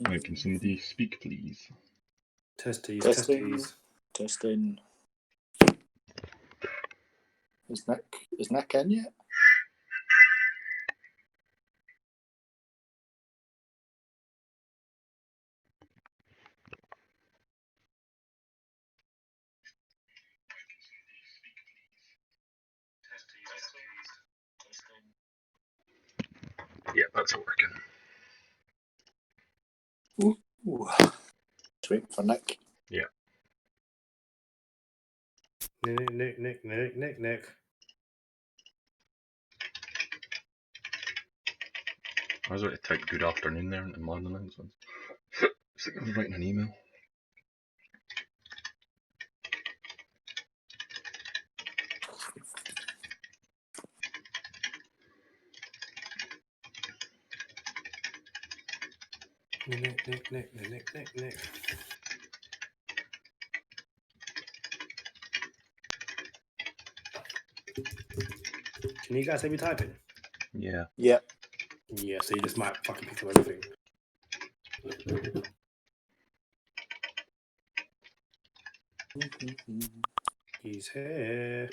Right, can somebody speak, please? Testing. Is Nick in yet? Yeah, that's working. Ooh. Just waiting for Nick. Yeah. Nick. I was about to type good afternoon there and morning things. It's like I was writing an email. Nick. Can you guys hear me typing? Yeah. Yep. Yeah, so you just might fucking pick up everything. He's here.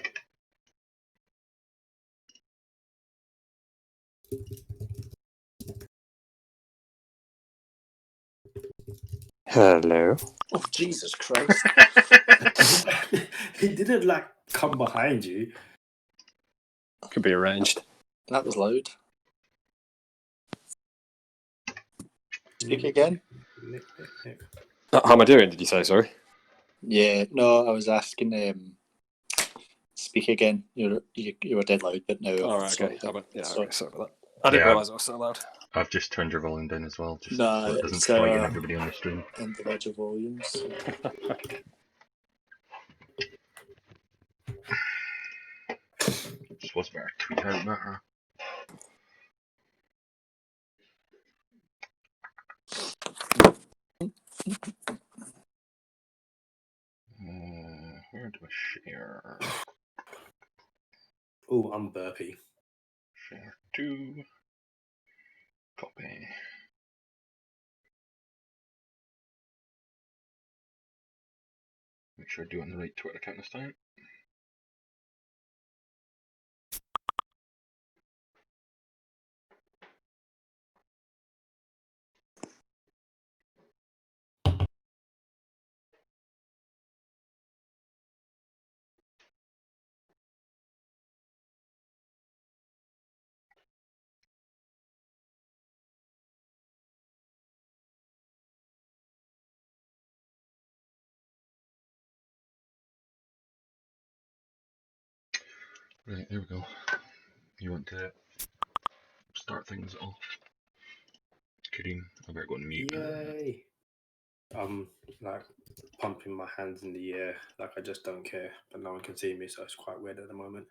Hello. Oh, Jesus Christ. He didn't like come behind you. Could be arranged. That was loud. Speak again? Nick. How am I doing, did you say, sorry? Yeah, no, I was asking, speak again. You were dead loud, but now... All right, sorry. okay. Okay, sorry about that. I Yeah. didn't realise I was so loud. I've just turned your volume down as well, just Nah, so it doesn't it's, frighten everybody on the stream. individual volumes. Just was better tweet out better. Where do I share? Oh, I'm burpy. Share to. Copy. Make sure I do it on the right Twitter account this time. Right, there we go. You want to start things off? Kidding. I better go on mute. Yay! I'm like pumping my hands in the air like I just don't care, but no one can see me, so it's quite weird at the moment.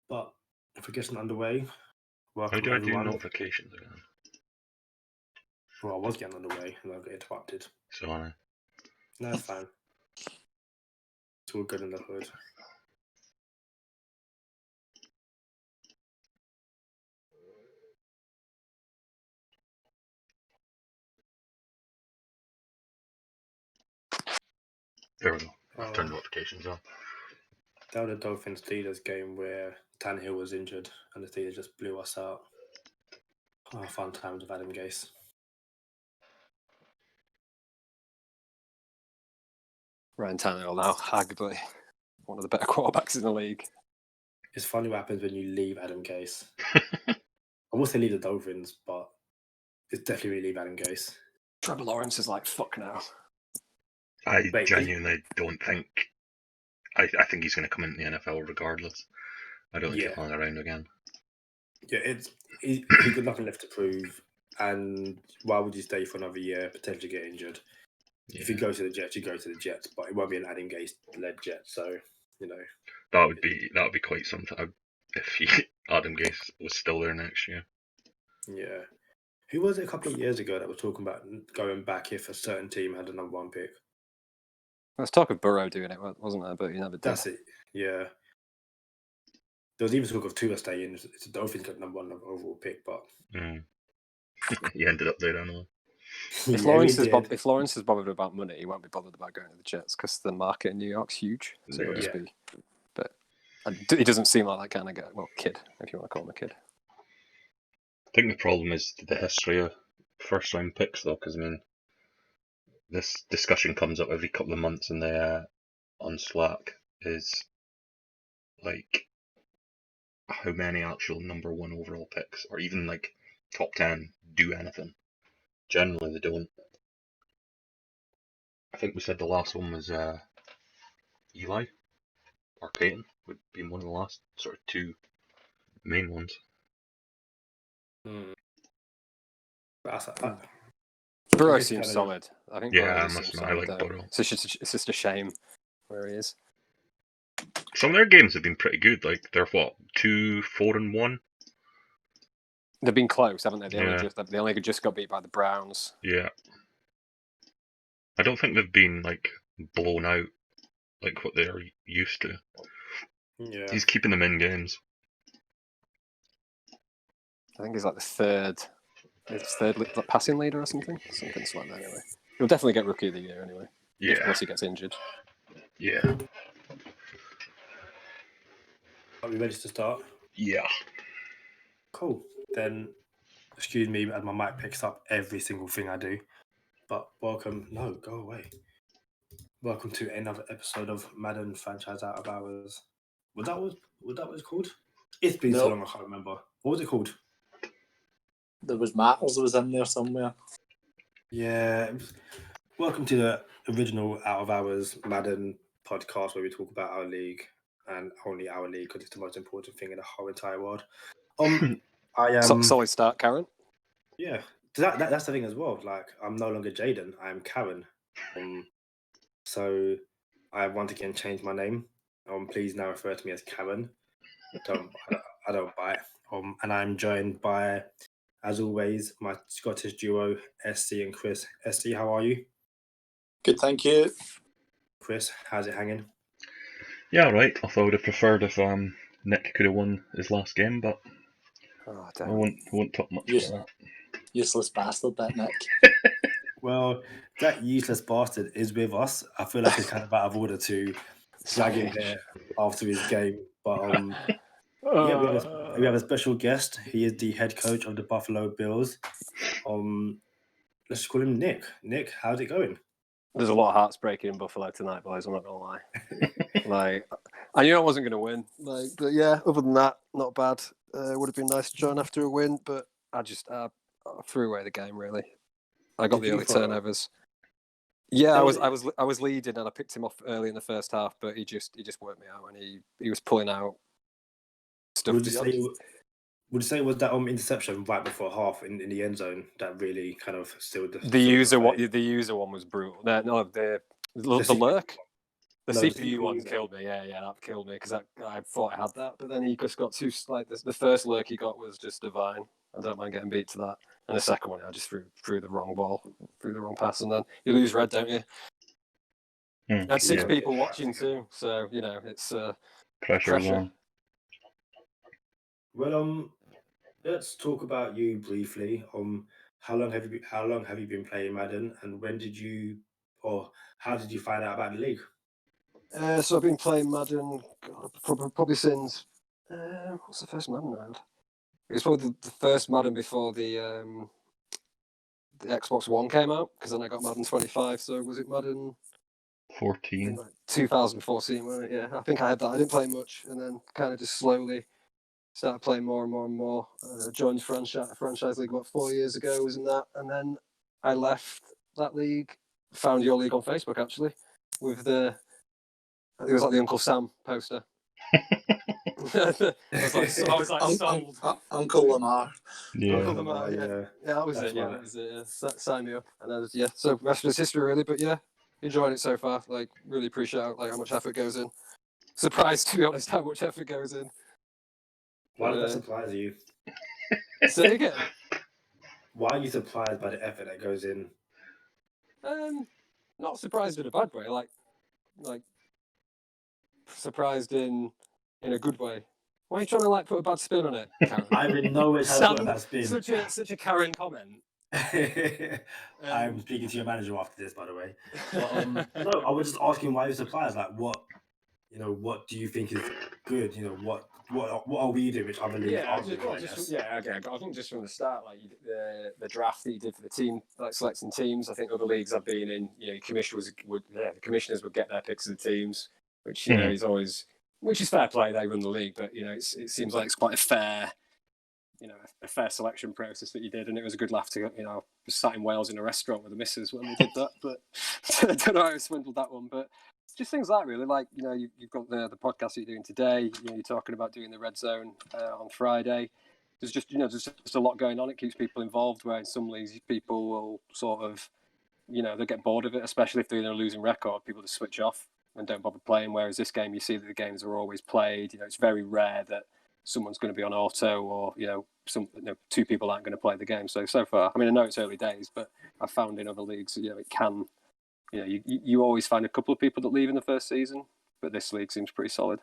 But if we're getting underway, welcome How do I everyone. do notifications again? Well, I was getting underway and I got interrupted. So I. No, it's fine. It's all good in the hood. There we go. I've turned notifications on. That was the Dolphins Steelers game where Tannehill was injured and the Steelers just blew us out. Oh, fun times with Adam Gase. Ryan Tannehill now, arguably one of the better quarterbacks in the league. It's funny what happens when you leave Adam Gase. I will say leave the Dolphins, but it's definitely when you leave Adam Gase. Trevor Lawrence is like, fuck now. I genuinely don't think. I think he's going to come into the NFL regardless. I don't think he'll hang around again. Yeah, he's got nothing left to prove, and why would you stay for another year, potentially get injured? Yeah. If you go to the Jets, you go to the Jets, but it won't be an Adam Gase-led Jets, so, you know. That would be quite something if Adam Gase was still there next year. Yeah. Who was it a couple of years ago that was talking about going back if a certain team had a number one pick? Let's talk of Burrow doing it, wasn't there? But he never did. That's it. Yeah. There was even talk of Tua staying. It's a Dolphins got number 1 overall pick, but He ended up there anyway. If Lawrence is bothered about money, he won't be bothered about going to the Jets because the market in New York's huge. So it'll just be. But he doesn't seem like that kind of guy. Well, kid, if you want to call him a kid. I think the problem is the history of first round picks, though, because I mean, this discussion comes up every couple of months in the on Slack. Is like how many actual number 1 overall picks, or even like top 10, do anything. Generally, they don't. I think we said the last one was Eli or Peyton would be one of the last sort of 2 main ones. Burrow seems solid. I think. Yeah, Burrow I like Burrow. It's just a shame where he is. Some of their games have been pretty good. Like they're 2-4-1. They've been close, haven't they? They only just got beat by the Browns. Yeah. I don't think they've been like blown out like what they're used to. Yeah. He's keeping them in games. I think he's like the third passing leader or something like that. Anyway, he'll definitely get Rookie of the Year anyway. Yeah. Unless he gets injured. Yeah. Are we ready to start? Yeah. Cool. Then, excuse me, as my mic picks up every single thing I do. But welcome. No, go away. Welcome to another episode of Madden Franchise Out of Hours. Was that what it's called? It's been so long I can't remember. What was it called? There was Matters was in there somewhere. Yeah. Welcome to the original Out of Hours Madden podcast where we talk about our league and only our league because it's the most important thing in the whole entire world. I am solid start, Karen. Yeah, that's the thing as well. Like, I'm no longer Jaden. I'm Karen. So I once again changed my name. Please now refer to me as Karen. I don't bite. And I'm joined by, as always, my Scottish duo, SC and Chris. SC, how are you? Good, thank you. Chris, how's it hanging? Yeah, right. Although I would have preferred if Nick could have won his last game, but I won't talk much about that. Useless bastard, that Nick. Well, that useless bastard is with us. I feel like it's kind of out of order to slag him here after his game. But yeah, we have a special guest. He is the head coach of the Buffalo Bills. Let's call him Nick. Nick, how's it going? There's a lot of hearts breaking in Buffalo tonight, boys. I'm not gonna lie. I knew I wasn't gonna win. But yeah, other than that, not bad. Would have been nice to join after a win, but I just threw away the game. Really, I got the early turnovers. Yeah, I was leading and I picked him off early in the first half, but he just worked me out and he was pulling out stuff. Would you say it was that interception right before half in the end zone that really kind of sealed the user one was brutal. The lurk. The CPU one killed me. Yeah, that killed me because I thought I had that, but then he just got too the first lurk he got was just divine. I don't mind getting beat to that. And the second one, I just threw the wrong ball, threw the wrong pass, and then you lose red, don't you? And 6 people watching too, so you know it's pressure. Well, let's talk about you briefly. How long have you been playing Madden, and how did you find out about the league? So I've been playing Madden probably since what's the first Madden I had? It was probably the first Madden before the Xbox One came out, because then I got Madden 25. So was it Madden 14? 2014, wasn't it? Yeah, I think I had that. I didn't play much, and then kind of just slowly started playing more and more and more. Joined franchise league about 4 years ago, was in that, and then I left that league. Found your league on Facebook actually, with it was like the Uncle Sam poster. I was like sold. Uncle Lamar. Yeah. Uncle Lamar, yeah, that was it. Yeah, that was it. Sign me up, and so the rest of it's history really. But yeah, enjoying it so far. Like, really appreciate how much effort goes in. Surprised, to be honest, how much effort goes in. Why does that surprise you? Say again. Why are you surprised by the effort that goes in? Not surprised in a bad way. Like, like surprised in a good way. Why are you trying to like put a bad spin on it, Karen? I'm in no way trying to put a bad spin. Such a Karen comment. I'm speaking to your manager after this, by the way. But, no, I was just asking why you're surprised. Like, what do you think is good? What are we doing which other leagues aren't doing? Okay. I think just from the start, like the draft that you did for the team, like selecting teams. I think other leagues I've been in, the commissioners would get their picks of the teams, which is always, which is fair play. They run the league, but it seems like it's quite a fair. A fair selection process that you did, and it was a good laugh to sat in Wales in a restaurant with the missus when we did that. But I don't know how I swindled that one. But it's just things like really, like you've got the podcast that you're doing today. You're talking about doing the Red Zone on Friday. There's just there's just a lot going on. It keeps people involved. Where in some leagues, people will sort of they get bored of it, especially if they're in a losing record. People just switch off and don't bother playing. Whereas this game, you see that the games are always played. It's very rare that someone's going to be on auto, or two people aren't going to play the game. So far, I mean, I know it's early days, but I've found in other leagues, it can, you always find a couple of people that leave in the first season, but this league seems pretty solid.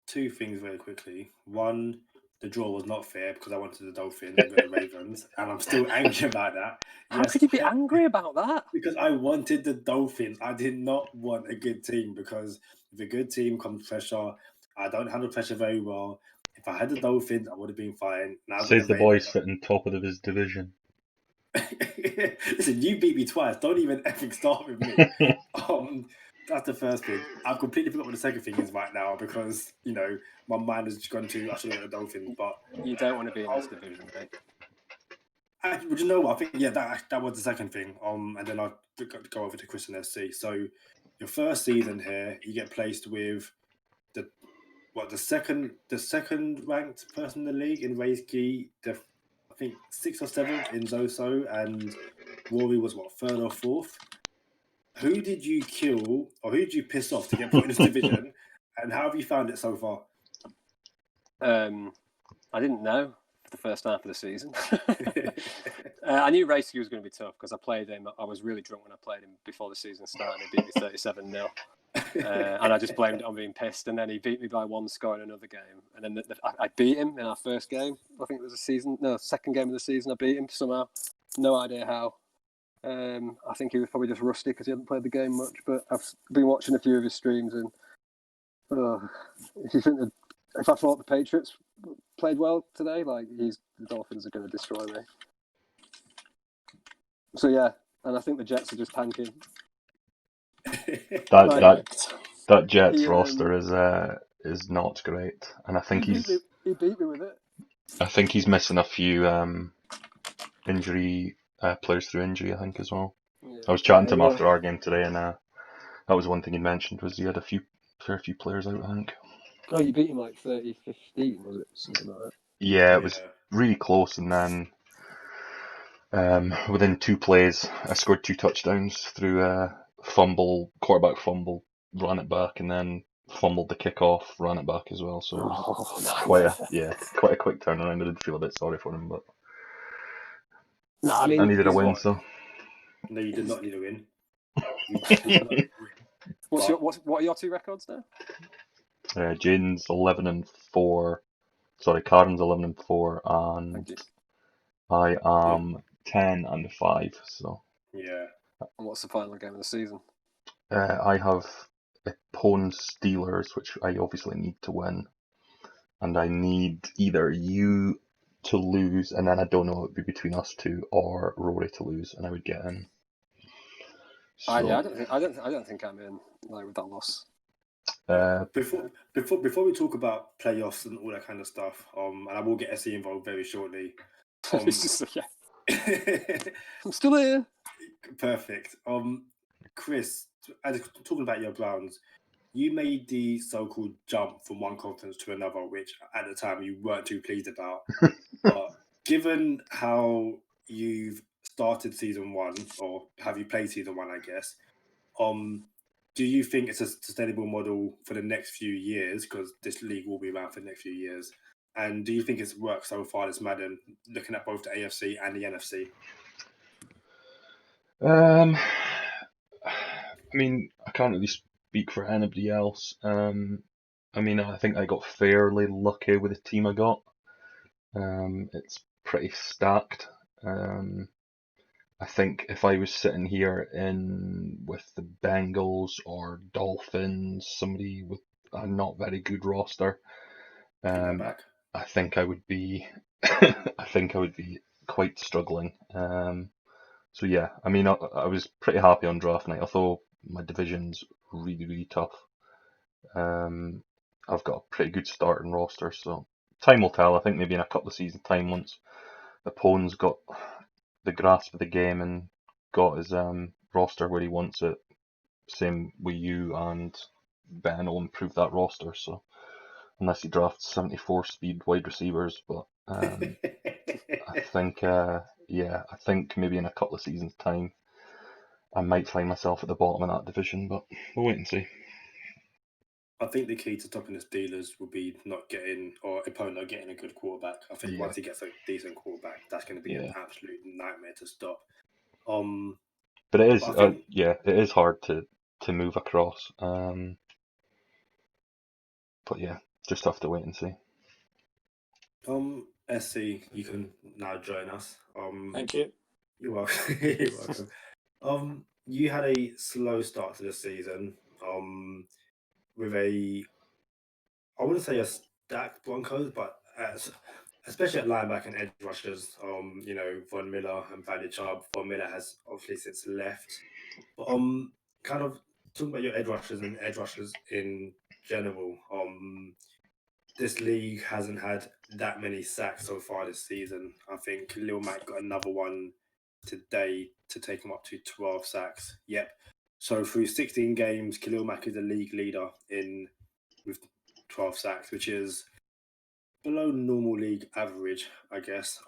Two things very quickly. One, the draw was not fair because I wanted the Dolphins and got the Ravens, and I'm still angry about that. How could you be angry about that? Because I wanted the Dolphins. I did not want a good team, because if a good team comes pressure, I don't handle pressure very well. If I had the Dolphins, I would have been fine. Now Says the boy sitting top of his division. Listen, you beat me twice. Don't even effing start with me. That's the first thing. I've completely forgot what the second thing is right now, because my mind has gone to I should have the Dolphins. But you don't want to be in this division, mate. Would you know what? I think that was the second thing. And then I'll go over to Chris and SC. So your first season here, you get placed with the second ranked person in the league in Race Key, I think 6th or 7th in Zoso, and Rory was third or fourth. Who did you kill, or who did you piss off to get put in this division, and how have you found it so far? I didn't know for the first half of the season. I knew Race Key was going to be tough because I played him. I was really drunk when I played him before the season started. He beat me 37-0. And I just blamed it on being pissed, and then he beat me by one score in another game, and then I beat him in our first game. I think it was second game of the season. I beat him somehow, no idea how. I think he was probably just rusty because he hadn't played the game much. But I've been watching a few of his streams, and if I thought the Patriots played well today, the Dolphins are going to destroy me. So yeah, and I think the Jets are just tanking. That Jets roster is not great, and I think he beat me with it. I think he's missing a few injury players through injury. I think as well. Yeah. I was chatting to him after our game today, and that was one thing he mentioned, was he had a fair few players out. I think. Oh, you beat him 30-15, was it, something like that? Yeah, it was really close, and then within 2 plays, I scored 2 touchdowns through quarterback fumble, ran it back, and then fumbled the kickoff, ran it back as well. So it was quite a quick turnaround. I did feel a bit sorry for him, but I needed a win. So no, you did not need a win. What are your 2 records now? Jaden's 11-4. Sorry, Karen's 11-4, and I am 10-5. So yeah. And what's the final game of the season? I have Pone Steelers, which I obviously need to win, and I need either you to lose, and then I don't know, it would be between us two, or Rory to lose, and I would get in. So, I don't think I'm in with that loss. Before we talk about playoffs and all that kind of stuff, and I will get SE involved very shortly. I'm still here. Perfect. Chris, talking about your Browns, you made the so-called jump from one conference to another, which at the time you weren't too pleased about. But given how you've started season 1, or have you played season 1, I guess, do you think it's a sustainable model for the next few years? Because this league will be around for the next few years. And do you think it's worked so far, this Madden, looking at both the AFC and the NFC? I mean, I can't really speak for anybody else. I mean, I think I got fairly lucky with the team I got. It's pretty stacked. I think if I was sitting here with the Bengals or Dolphins, somebody with a not very good roster, Bring that um, back. I think I would be, I think I would be quite struggling. So yeah, I mean, I was pretty happy on draft night, although my division's really, really tough. I've got a pretty good starting roster, so time will tell. I think maybe in a couple of seasons' time, once the Pone's got the grasp of the game and got his roster where he wants it, same with you and Ben will improve that roster. So unless he drafts 74 speed wide receivers, but I think yeah, I think maybe in a couple of seasons' time I might find myself at the bottom of that division, but we'll wait and see. I think the key to stopping the Steelers will be not getting, or opponent not getting a good quarterback. I think Yeah. once he gets a decent quarterback, that's going to be an Yeah. absolute nightmare to stop. But it is, But I think yeah, it is hard to move across. But yeah, just have to wait and see. SC, you can now join us. Thank you. You're welcome. You're welcome. You had a slow start to the season. With I wouldn't say a stacked Broncos, but especially at linebacker and edge rushers. Von Miller and Bradley Chubb. Von Miller has obviously since left, but kind of talking about your edge rushers and edge rushers in general. This league hasn't had that many sacks so far this season. I think Lil Mac got another one today to take him up to 12 sacks. Yep. So through 16 games, Khalil Mack is the league leader with 12 sacks, which is below normal league average, I guess.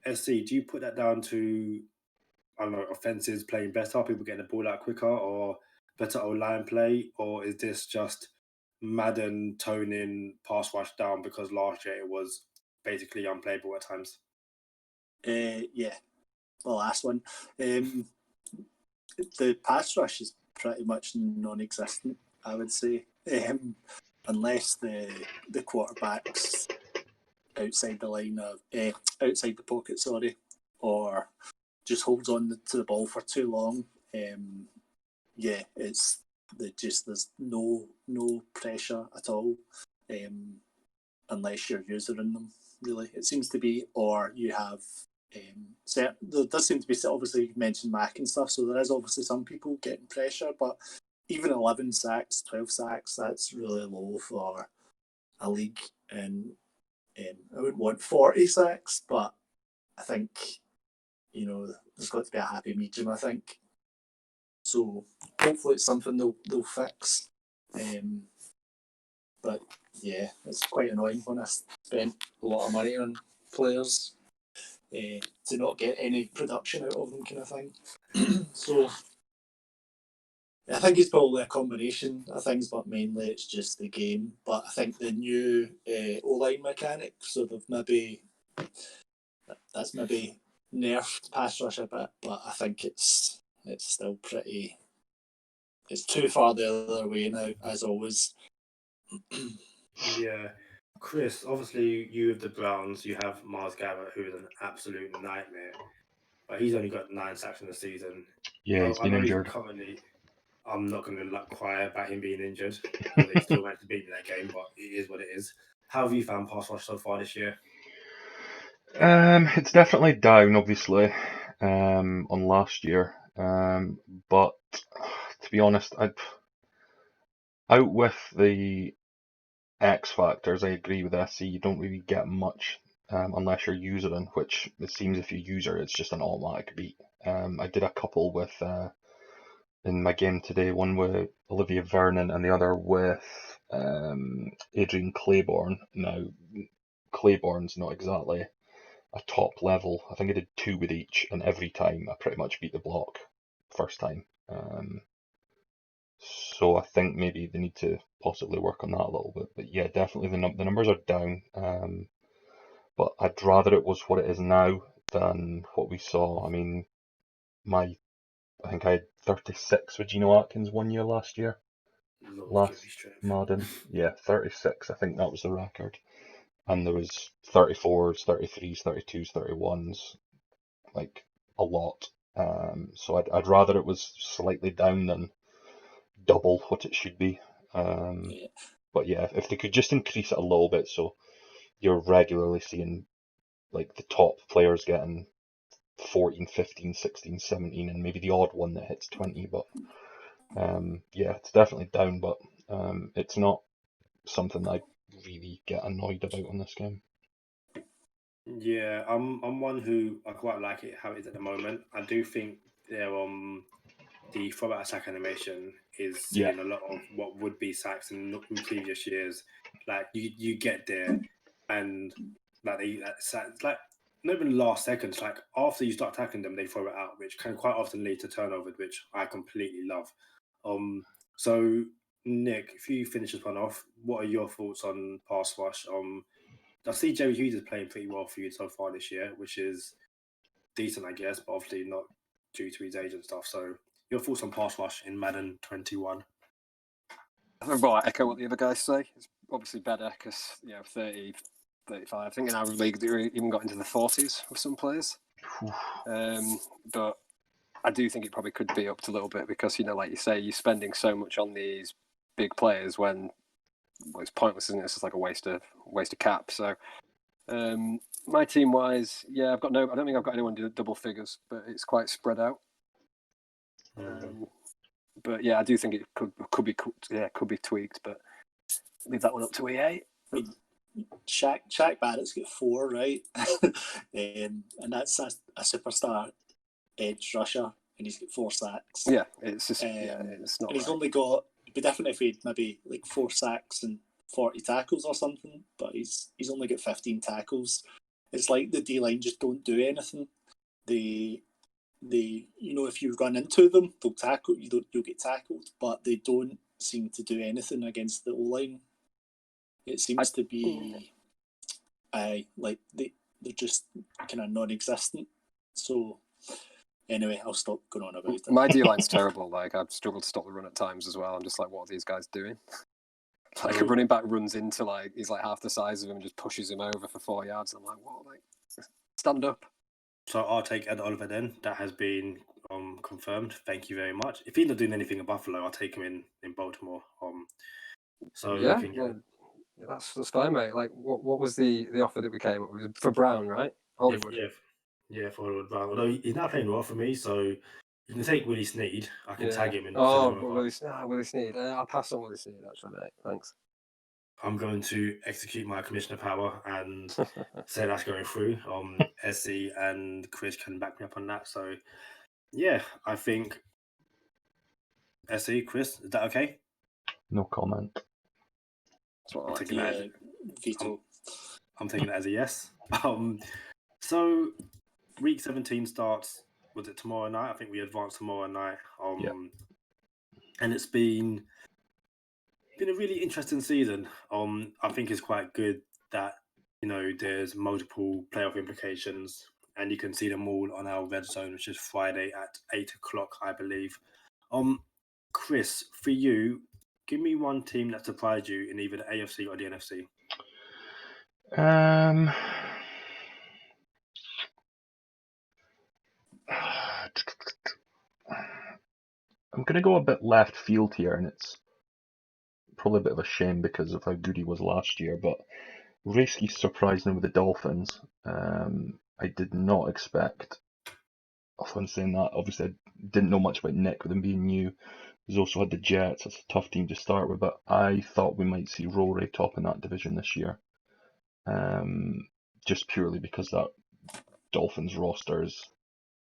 SC, do you put that down to, I don't know, offenses playing better, people getting the ball out quicker, or better O-line play, or is this just Madden toning pass rush down because last year it was basically unplayable at times? Yeah, the last one. The pass rush is pretty much non-existent, I would say, unless the quarterbacks outside the line of outside the pocket, sorry, or just holds on to the ball for too long. Yeah, there's no pressure at all, unless you're using them. Really, it seems to be, or you have. There does seem to be, obviously you mentioned Mac and stuff, so there is obviously some people getting pressure, but even 11 sacks, 12 sacks, that's really low for a league. And I wouldn't want 40 sacks, but I think, there's got to be a happy medium, I think. So hopefully it's something they'll fix. But yeah, it's quite annoying when I spent a lot of money on players to not get any production out of them, kind of thing. So I think it's probably a combination of things, but mainly it's just the game. But I think the new O-line mechanic, so that's maybe nerfed pass rush a bit, but I think it's still pretty. It's too far the other way now, as always. Yeah. Chris, obviously you with the Browns, you have Myles Garrett, who is an absolute nightmare. But he's only got 9 sacks in the season. Yeah, he's I been know he's injured. currently. I'm not going to cry about him being injured. He still managed to beat me that game, but it is what it is. How have you found pass rush so far this year? It's definitely down, obviously, on last year. But to be honest, out with the X factors, I agree with SC. You don't really get much unless you're usering, which it seems if you user, it's just an automatic beat. I did a couple with in my game today, one with Olivia Vernon and the other with Adrian Claiborne. Now, Claiborne's not exactly a top level. I think I did 2 with each, and every time I pretty much beat the block first time. So I think maybe they need to possibly work on that a little bit. But yeah, definitely the numbers are down. But I'd rather it was what it is now than what we saw. I mean, my I think I had 36 with Geno Atkins 1 year last year. Lord, Last give me strength. Madden. Yeah, 36. I think that was the record. And there was 34s, 33s, 32s, 31s, like a lot. So I'd rather it was slightly down than double what it should be. Yeah. But yeah, if they could just increase it a little bit, so you're regularly seeing like the top players getting 14, 15, 16, 17, and maybe the odd one that hits 20. But yeah, it's definitely down, but it's not something I really get annoyed about on this game. Yeah, I'm one who I quite like it how it is at the moment. I do think there the throwback attack animation is Yeah. seeing a lot of what would be sacks in previous years. Like you get there and like it's like not even last seconds, like after you start attacking them, they throw it out, which can quite often lead to turnovers, which I completely love. So Nick, if you finish this one off, what are your thoughts on pass rush? I see Jerry Hughes is playing pretty well for you so far this year, which is decent, I guess, but obviously not due to his age and stuff. So, your thoughts on pass rush in Madden 21? Well, I echo what the other guys say. It's obviously better because, 30, 35. I think in our league, they even got into the 40s with some players. But I do think it probably could be up to a little bit because, like you say, you're spending so much on these big players when it's pointless, isn't it? It's just like a waste of cap. So, my team wise, I don't think I've got anyone do double figures, but it's quite spread out. But yeah, I do think it could be tweaked, but leave that one up to EA. Shaq Barrett's got 4, right? And that's a superstar edge rusher, and he's got 4 sacks. Yeah, it's just it's not. And he's only got. It'd be different if he had maybe like 4 sacks and 40 tackles or something, but he's only got 15 tackles. It's like the D line just don't do anything. They if you run into them, they'll tackle you. You'll get tackled, but they don't seem to do anything against the O line. It seems to be, like they're just kind of non-existent. So anyway, I'll stop going on about it. My D line's terrible. Like I've struggled to stop the run at times as well. I'm just like, what are these guys doing? Like a running back runs into he's like half the size of him and just pushes him over for 4 yards. I'm like, what? Like, stand up. So I'll take Ed Oliver then. That has been confirmed. Thank you very much. If he's not doing anything in Buffalo, I'll take him in Baltimore. That's fine, mate. Like, what was the offer that we came up with for Brown, right? Hollywood. Yeah, for Hollywood Brown. Although he's not playing well for me, so you can take Willie Snead. I can tag him in. Willie Snead. I'll pass on Willie Snead, actually, mate. Thanks. I'm going to execute my commissioner power and say that's going through. SC and Chris can back me up on that. So, yeah, I think SC, Chris, is that okay? No comment. That's what I like. Veto. I'm taking it as a yes. So week 17 starts. Was it tomorrow night? I think we advance tomorrow night. And it's been a really interesting season. I think it's quite good that there's multiple playoff implications, and you can see them all on our Red Zone, which is Friday at 8:00, I believe. Chris, for you, give me one team that surprised you in either the AFC or the NFC. I'm going to go a bit left field here, and it's probably a bit of a shame because of how good he was last year, but Rasky surprised me with the Dolphins. I did not expect, often saying that, obviously I didn't know much about Nick with him being new. He's also had the Jets, it's a tough team to start with, but I thought we might see Rory top in that division this year. Just purely because that Dolphins roster is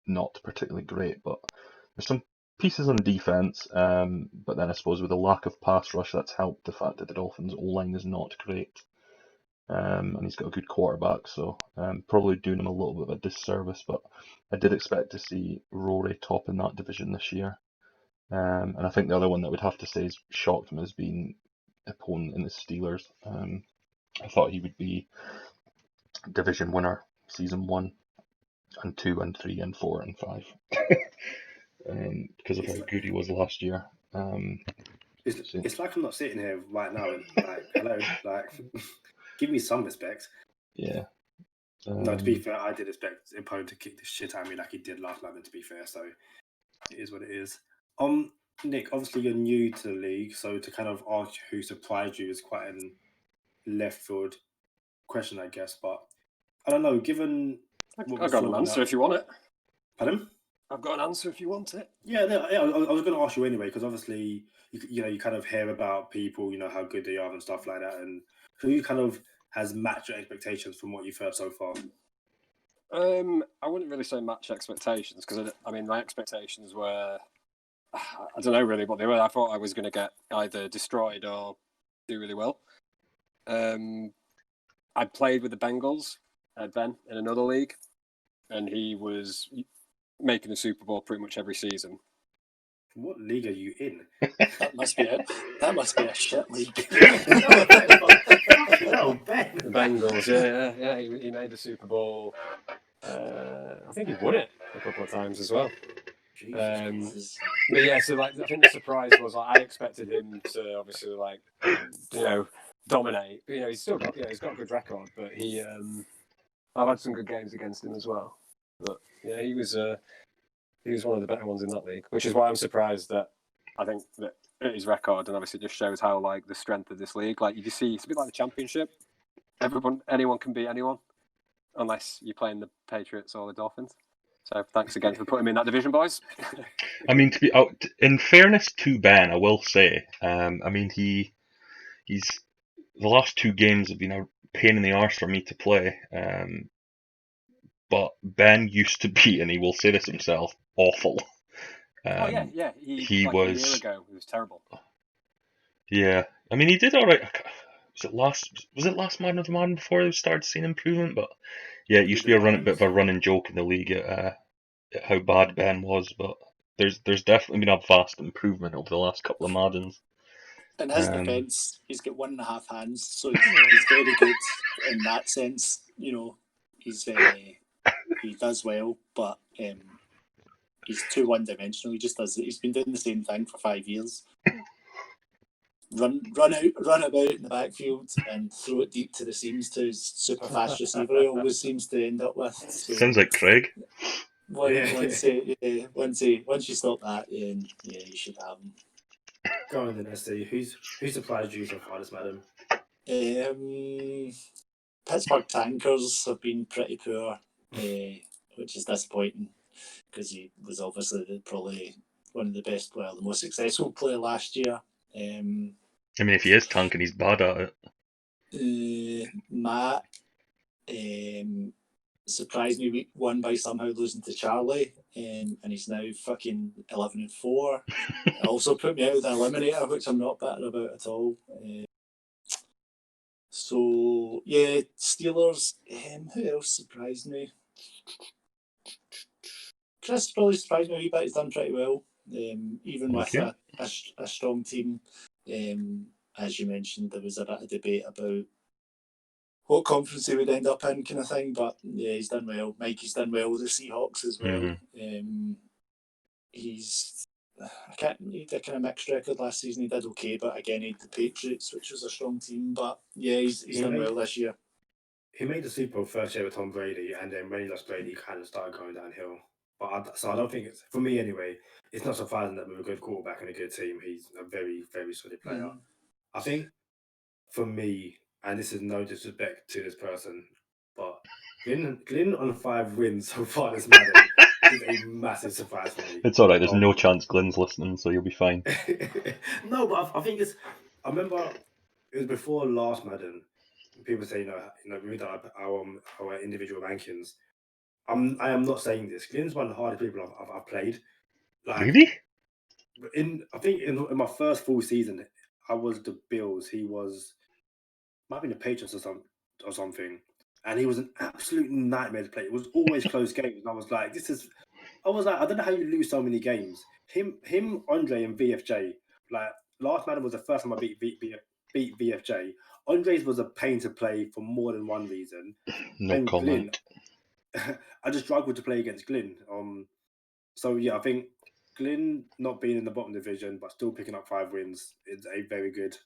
not particularly great, but there's some pieces on defense, but then I suppose with the lack of pass rush, that's helped the fact that the Dolphins' O-line is not great. And he's got a good quarterback, so probably doing him a little bit of a disservice, but I did expect to see Rory top in that division this year. And I think the other one that would have to say has shocked me has been opponent in the Steelers. I thought he would be division winner season 1 and 2 and 3 and 4 and 5. because of how good he was last year. It's like I'm not sitting here right now and like, hello, like, give me some respect. Yeah. No, to be fair, I did expect opponent to kick the shit out of me like he did last night. To be fair, so it is what it is. Nick, obviously you're new to the league, so to kind of ask who surprised you is quite a left field question, I guess. But I don't know, given what I've got an answer if you want it. Pardon? I've got an answer if you want it. Yeah, I was going to ask you anyway, because obviously you kind of hear about people, how good they are and stuff like that, and who kind of has matched your expectations from what you've heard so far. I wouldn't really say match expectations, because I mean my expectations were, I don't know really what they were. I thought I was going to get either destroyed or do really well. I played with the Bengals, Ben, in another league, and he was making the Super Bowl pretty much every season. What league are you in? That must be it. That must be a shit league. No, Ben. The Bengals, yeah. He made the Super Bowl. I think he won it a couple of times as well. But yeah, so like I think the surprise was I expected him to obviously dominate. But, he's still got he's got a good record, but I've had some good games against him as well. But yeah, he was one of the better ones in that league, which is why I'm surprised that I think that his record and obviously just shows how like the strength of this league. Like you see, it's a bit like the Championship. Anyone can beat anyone, unless you're playing the Patriots or the Dolphins. So thanks again for putting me in that division, boys. I mean, in fairness to Ben, I will say, I mean he's the last 2 games have been a pain in the arse for me to play. But Ben used to be, and he will say this himself, awful. Yeah. He like was. A year ago, he was terrible. Yeah, I mean he did all right. Was it last Man of the Man before they started seeing improvement? But yeah, it used to be a bit of a running joke in the league at how bad Ben was. But there's definitely been a vast improvement over the last couple of Maddens. In his defence, he's got 1.5 hands, so he's very good in that sense. He does well, but he's too one-dimensional. He just does. He's been doing the same thing for 5 years. Run about in the backfield and throw it deep to the seams to his super fast receiver. He always seems to end up with. So Sounds like Craig. Once you stop that, then you should have him. Go on then, SC. Who surprised you so far this madam? Pittsburgh Tankers have been pretty poor, which is disappointing because he was obviously probably one of the best, the most successful player last year. I mean, if he is tanking, he's bad at it. Matt surprised me week 1 by somehow losing to Charlie, and he's now fucking 11-4. Also put me out of the eliminator, which I'm not bitter about at all. So yeah, Steelers. Who else surprised me? Chris probably surprised me a wee bit. He's done pretty well, even with a strong team. As you mentioned, there was a bit of debate about what conference he would end up in, kind of thing. But yeah, he's done well. Mikey's done well with the Seahawks as well. Mm-hmm. He had a kind of mixed record last season. He did okay, but again, he had the Patriots, which was a strong team. But yeah, he's done well this year. He made the Super Bowl first year with Tom Brady, and then when he lost Brady, he kind of started going downhill. So I don't think it's, for me anyway, it's not surprising that with a good quarterback and a good team, he's a very, very solid player. Mm-hmm. I think for me, and this is no disrespect to this person, but Glyn on 5 wins so far this Madden is a massive surprise for me. It's all right. There's no chance Glyn's listening, so you'll be fine. No, but I think it's. I remember it was before last Madden. People say, we done our individual rankings. I am not saying this. Glyn's one of the hardest people I've played. Really? I think in my first full season, I was the Bills. He might have been the Patriots or something. And he was an absolute nightmare to play. It was always close games. And I was like, I don't know how you lose so many games. Him, Andre, and VFJ. Like, last Madden was the first time I beat VFJ. Andre's was a pain to play for more than one reason. No comment. Glyn, I just struggled to play against Glyn. So yeah, I think Glyn not being in the bottom division but still picking up 5 wins is a very good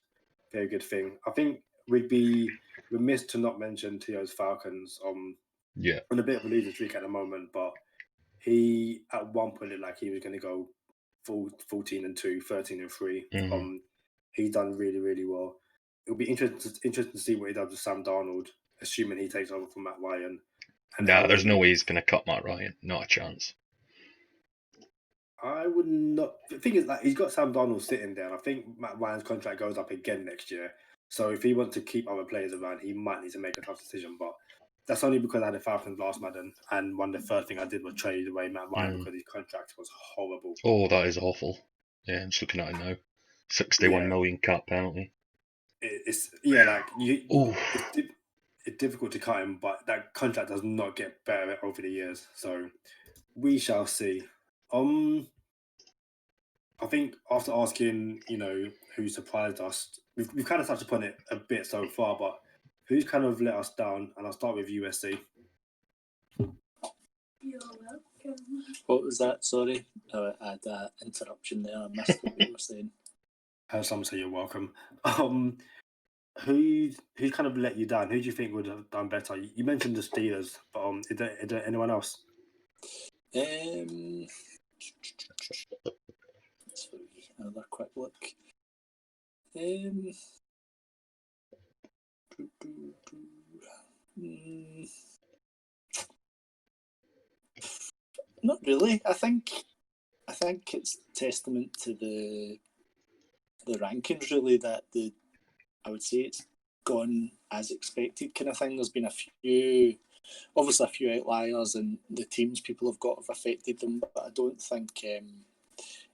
thing. I think we'd be remiss to not mention Tio's Falcons Yeah. on a bit of a losing streak at the moment, but he at one point looked like he was going to go 14-2, 13-3. Mhm. He's done really, really well. It'll be interesting to see what he does with Sam Darnold, assuming he takes over from Matt Ryan. And Nah, how there's he- no way he's going to cut Matt Ryan. Not a chance. I would not. The thing is, like, he's got Sam Darnold sitting there, and I think Matt Ryan's contract goes up again next year. So if he wants to keep other players around, he might need to make a tough decision. But that's only because I had the Falcons last Madden, and one of the first thing I did was trade away Matt Ryan because his contract was horrible. Oh, that is awful. Yeah, I'm just looking at it now. 61 Yeah. million cap penalty. It's Oh, it's difficult to cut him, but that contract does not get better over the years. So we shall see. I think after asking, who surprised us, we've kind of touched upon it a bit so far, but who's kind of let us down? And I'll start with USC. You're welcome. What was that? Sorry, I had an interruption there. I missed what you were saying. I heard someone say you're welcome. Who's kind of let you down? Who do you think would have done better? You mentioned the Steelers, but is there anyone else? Let's have another quick look. Not really. I think it's testament to the rankings really that I would say it's gone as expected kind of thing. There's been a few outliers, and the teams people have got have affected them, but I don't think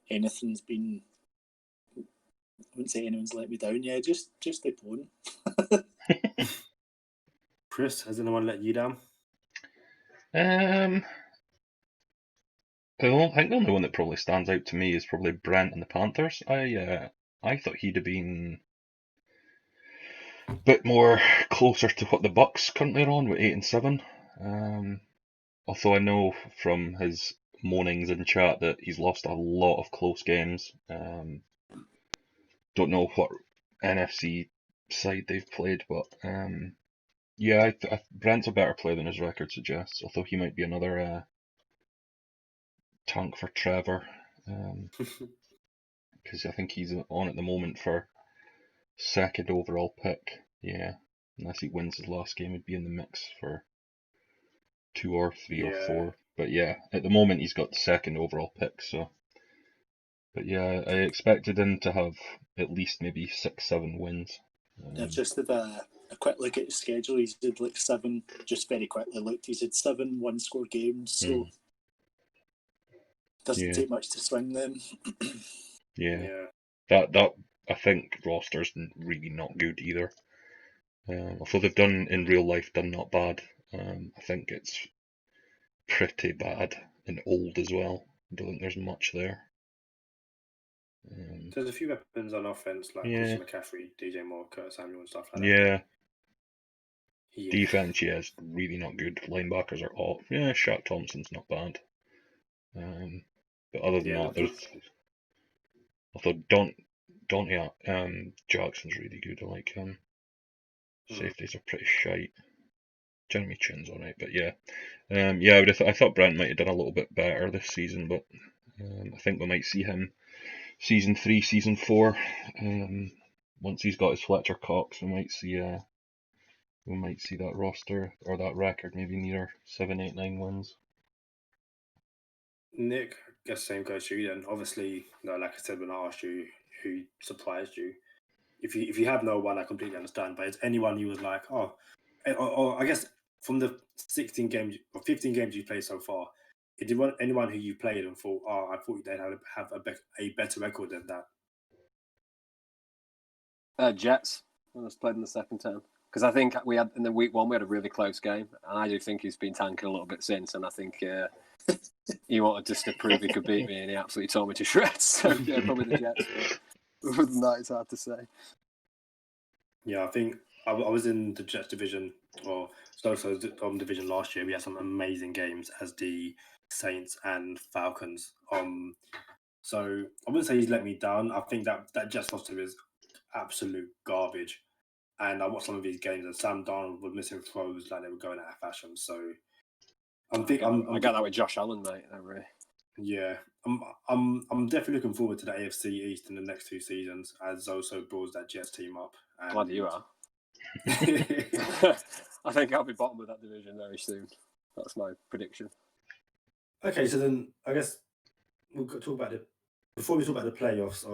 anything's been. I wouldn't say anyone's let me down. Yeah, just stay on. Chris, has anyone let you down? I think the only one that probably stands out to me is probably Brent and the Panthers. I thought he'd have been a bit more closer to what the Bucks currently are on with 8-7. Although I know from his moanings in chat that he's lost a lot of close games. Don't know what NFC side they've played, but yeah, Brent's a better player than his record suggests. Although he might be another tank for Trevor, because I think he's on at the moment for second overall pick. Yeah, unless he wins his last game, he'd be in the mix for 2 or 3 or 4. But yeah, at the moment he's got the second overall pick. So, but yeah, I expected him to have at least maybe 6-7 wins. I've just had a quick look at his schedule. He's did like 7. Just very quickly looked. He's had 7 one-score games. So. Doesn't take much to swing them. Yeah. That I think roster's really not good either. Although they've done in real life done not bad. I think it's pretty bad and old as well. I don't think there's much there. There's a few weapons on offense like Christian McCaffrey, DJ Moore, Curtis Samuel, and stuff like that. Yeah. Defense, is really not good. Linebackers are off. Yeah, Shaq Thompson's not bad. But other than that, there's. Although Dante Jackson's really good. I like him. Safeties are pretty shite. Jeremy Chin's alright, but yeah. I thought Brent might have done a little bit better this season, but I think we might see him season 3, season 4. Once he's got his Fletcher Cox, we might see that roster or that record maybe near 7, 8, 9 wins. Nick, I guess same goes to you then. Obviously, like I said when I asked you who surprised you, if you have no one, I completely understand. But it's anyone you was like, or I guess from the 16 games or 15 games you played so far, did you want anyone who you played and thought, I thought they'd have a better record than that? Jets. I was played in the second term. Because I think we had in the week 1 we had a really close game, and I do think he's been tanking a little bit since, and I think he wanted just to prove he could beat me, and he absolutely tore me to shreds. So yeah, probably the Jets. Other than that, it's hard to say. Yeah, I think I was in the Jets division or division last year. We had some amazing games as the Saints and Falcons. So I wouldn't say he's let me down. I think that Jets roster is absolute garbage. And I watched some of these games, and Sam Darnold was missing throws like they were going out of fashion. So I got that with Josh Allen, mate. Yeah, I'm definitely looking forward to the AFC East in the next 2 seasons as Zoso builds that Jets team up. And... Glad you are. I think I'll be bottom of that division very soon. That's my prediction. Okay, so then I guess we'll talk about it before we talk about the playoffs.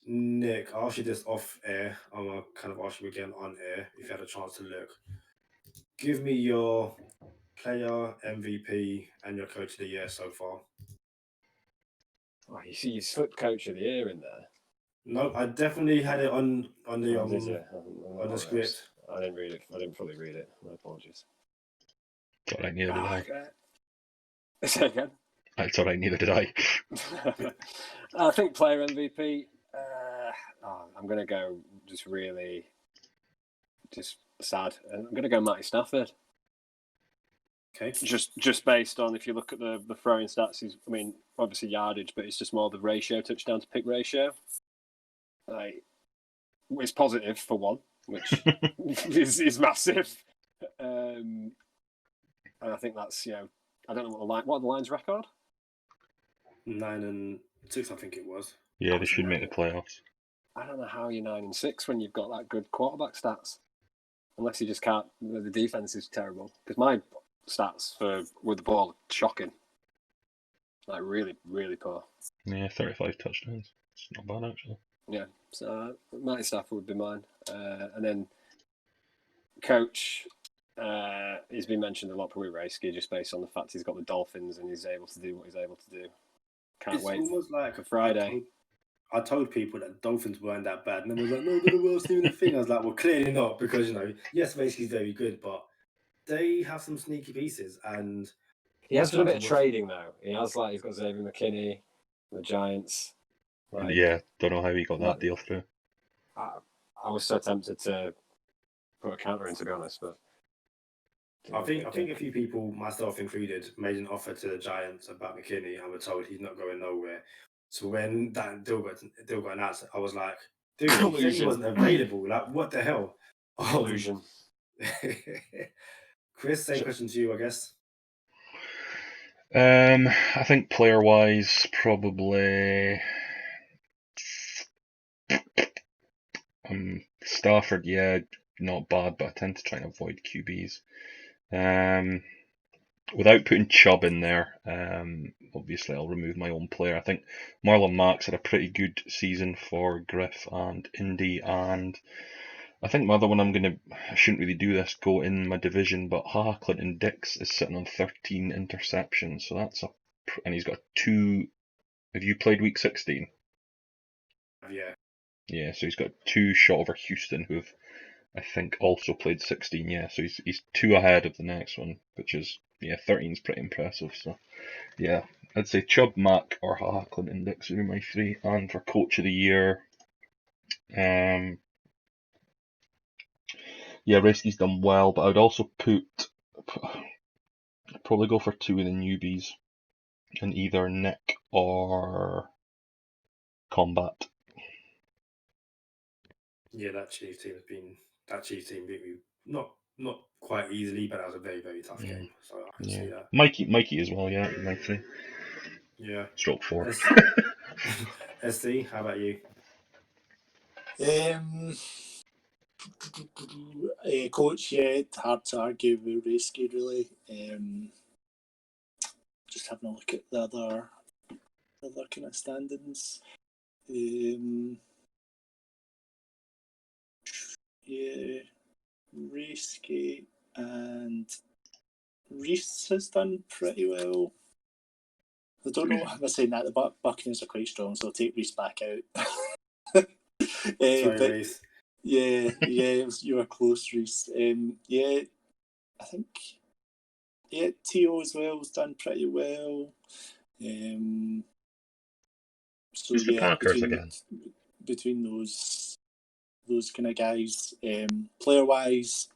Nick, I asked you this off air. I'm gonna kind of ask you again on air if you had a chance to look. Give me your player, MVP, and your coach of the year so far. Oh, you slipped coach of the year in there. No, I definitely had it on the on the script. I didn't read it. I didn't fully read it. My apologies. It's alright, neither did I. Okay. Say again. It's alright, neither did I. I think player MVP. I'm gonna go just sad. I'm gonna go Matty Stafford. Okay. Just based on if you look at the throwing stats, obviously yardage, but it's just more the ratio, touchdown to pick ratio. It's positive for one, which is massive. And I think that's I don't know what the Lions' record. 9-6, I think it was. Yeah, they should make the playoffs. I don't know how you're 9-6 when you've got that good quarterback stats, unless you just can't. The defense is terrible. Because my stats with the ball are shocking, really, really poor. Yeah, 35 touchdowns. It's not bad actually. Yeah, so Matty Stafford would be mine, and then coach. He's been mentioned a lot, probably Raisky, just based on the fact he's got the Dolphins and he's able to do what he's able to do. Can't wait for Friday. I told people that Dolphins weren't that bad, and then was like, "No, they're the worst team in the thing." I was like, "Well, clearly not, because yes, Raisky's very good, but they have some sneaky pieces." And he has done a bit of trading though. He's got Xavier McKinney, the Giants. Yeah, don't know how he got that deal through. I was so tempted to put a counter in, to be honest, but I think a few people, myself included, made an offer to the Giants about McKinney and were told he's not going nowhere. So when that deal got announced, I was like, dude, he wasn't available. Like, what the hell? Illusion. Chris, same question to you, I guess. I think player-wise, probably Stafford. Yeah, not bad, but I tend to try and avoid QBs. Without putting Chubb in there, obviously I'll remove my own player. I think Marlon Mack's had a pretty good season for Griff and Indy, and I think my other one I shouldn't really do this, go in my division, but Clinton Dix is sitting on 13 interceptions, so and he's got 2. Have you played week 16? Yeah. Yeah, so he's got 2 shot over Houston, who've I think also played 16. Yeah, so he's 2 ahead of the next one, which is 13 is pretty impressive. So yeah, I'd say Chubb, Mack, or Clinton Dix are my 3. And for coach of the year, Risky's done well, but I would also probably go for 2 of the newbies, and either Nick or Combat. Yeah, that Chiefs team beat me not quite easily, but that was a very, very tough game. So I can see that. Mikey as well, yeah, my 3. Yeah. Stroke 4. SC, how about you? Coach, hard to argue with Raisky, really. Just having a look at the other kind of standings. Raisky and Reese has done pretty well. I don't know if I'm saying that. The Buccaneers are quite strong, so I'll take Reese back out. Sorry, Reese. Yeah, you were close, Reese. I think T.O. as well has done pretty well. So Who's the Packers again? Between those kind of guys, player wise,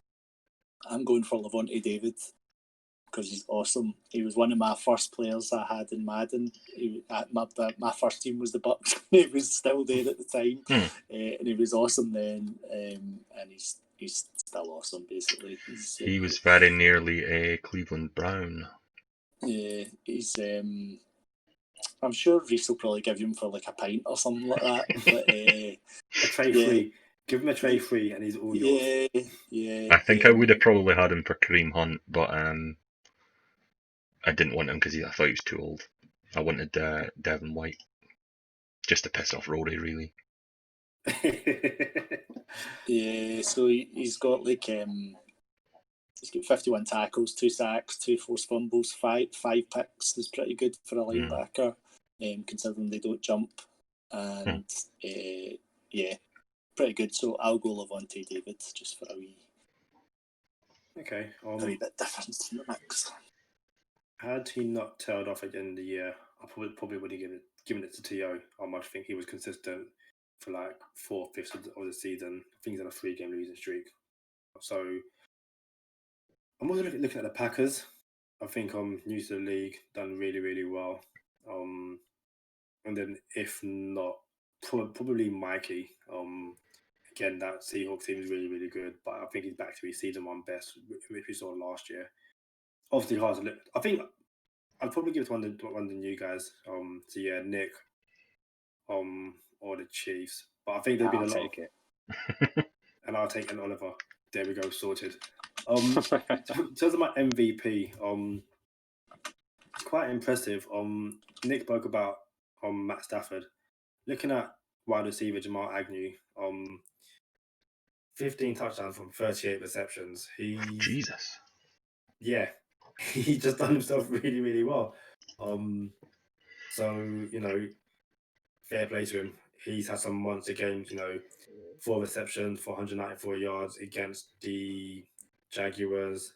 I'm going for Lavonte David. because he's awesome. He was one of my first players I had in Madden. My first team was the Bucks. He was still there at the time, and he was awesome then. And he's still awesome. Basically, He was very nearly a Cleveland Brown. Yeah, he's. I'm sure Reese will probably give him for like a pint or something like that. But a tray free. Give him a tray free, and he's all yours. Yeah. I think I would have probably had him for Kareem Hunt, but I didn't want him because I thought he was too old. I wanted Devin White, just to piss off Rory, really. Yeah, so he's got like he's got 51 tackles, 2 sacks, 2 forced fumbles, 5 picks. Is pretty good for a linebacker, considering they don't jump. And yeah, pretty good. So I'll go Lavonte David just for a wee Okay. a wee bit difference in the mix. Had he not tailed off at the end of the year, I probably would have given it to T.O. I think he was consistent for like 4/5 of the season. I think he's on a 3-game losing streak. So I'm also looking at the Packers. I think I'm new to the league, done really, really well. And then if not, probably Mikey. Again, that Seahawks team is really, really good, but I think he's back to his season 1 best, which we saw last year. Obviously, hard to look. I think I'd probably give it to one of the new guys. So yeah, Nick, or the Chiefs. But I think there'll be a lot. Take it. And I'll take an Oliver. There we go, sorted. In terms of my MVP, it's quite impressive. Nick spoke about Matt Stafford. Looking at wide receiver Jamal Agnew, 15 touchdowns from 38 receptions. Jesus. Yeah, he just done himself really, really well. So, fair play to him. He's had some monster games, 4 receptions for 194 yards against the Jaguars,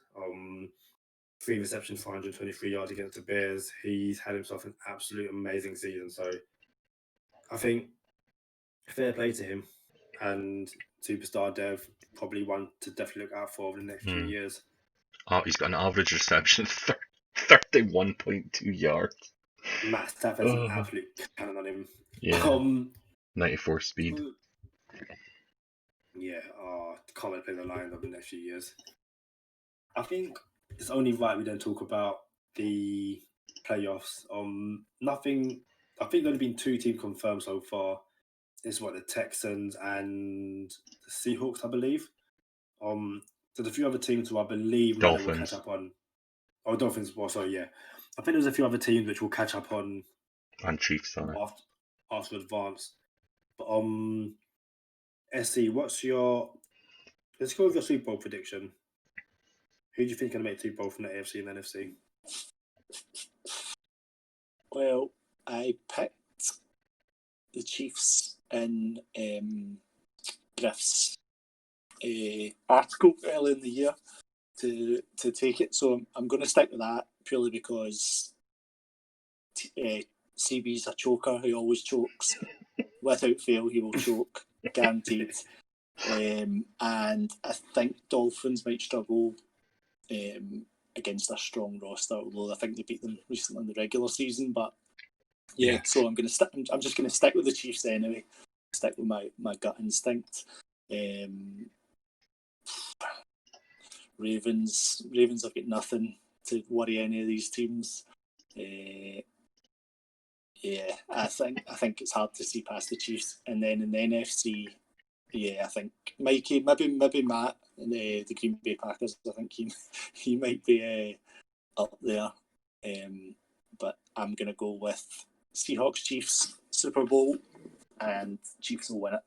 3 receptions for 123 yards against the Bears. He's had himself an absolute amazing season. So I think fair play to him, and superstar Dev, probably one to definitely look out for over the next few years. Oh, he's got an average reception of 31.2 yards. Matt Stafford's an absolute cannon on him. Yeah. 94 speed. Yeah, can't wait to play the Lions over the next few years. I think it's only right we don't talk about the playoffs. Nothing. I think there's only been 2 teams confirmed so far. It's the Texans and the Seahawks, I believe. There's a few other teams who I believe Dolphins will catch up on. Oh, Dolphins. Well, sorry, yeah. I think there's a few other teams which will catch up on. And Chiefs, sorry. After advance. But SC, what's your? Let's go with your Super Bowl prediction. Who do you think is going to make Super Bowl from the AFC and NFC? Well, I picked the Chiefs in Griff's article early in the year to take it, so I'm going to stick with that purely because CB's a choker. He always chokes. Without fail, he will choke, guaranteed. And I think Dolphins might struggle against a strong roster, although I think they beat them recently in the regular season. But yeah. So I'm just going to stick with the Chiefs anyway. Stick with my gut instinct. Ravens have got nothing to worry any of these teams. Yeah, I think it's hard to see past the Chiefs, and then in the NFC, yeah, I think Mikey, maybe Matt, and the Green Bay Packers. I think he might be up there, but I'm gonna go with Seahawks Chiefs Super Bowl, and Chiefs will win it.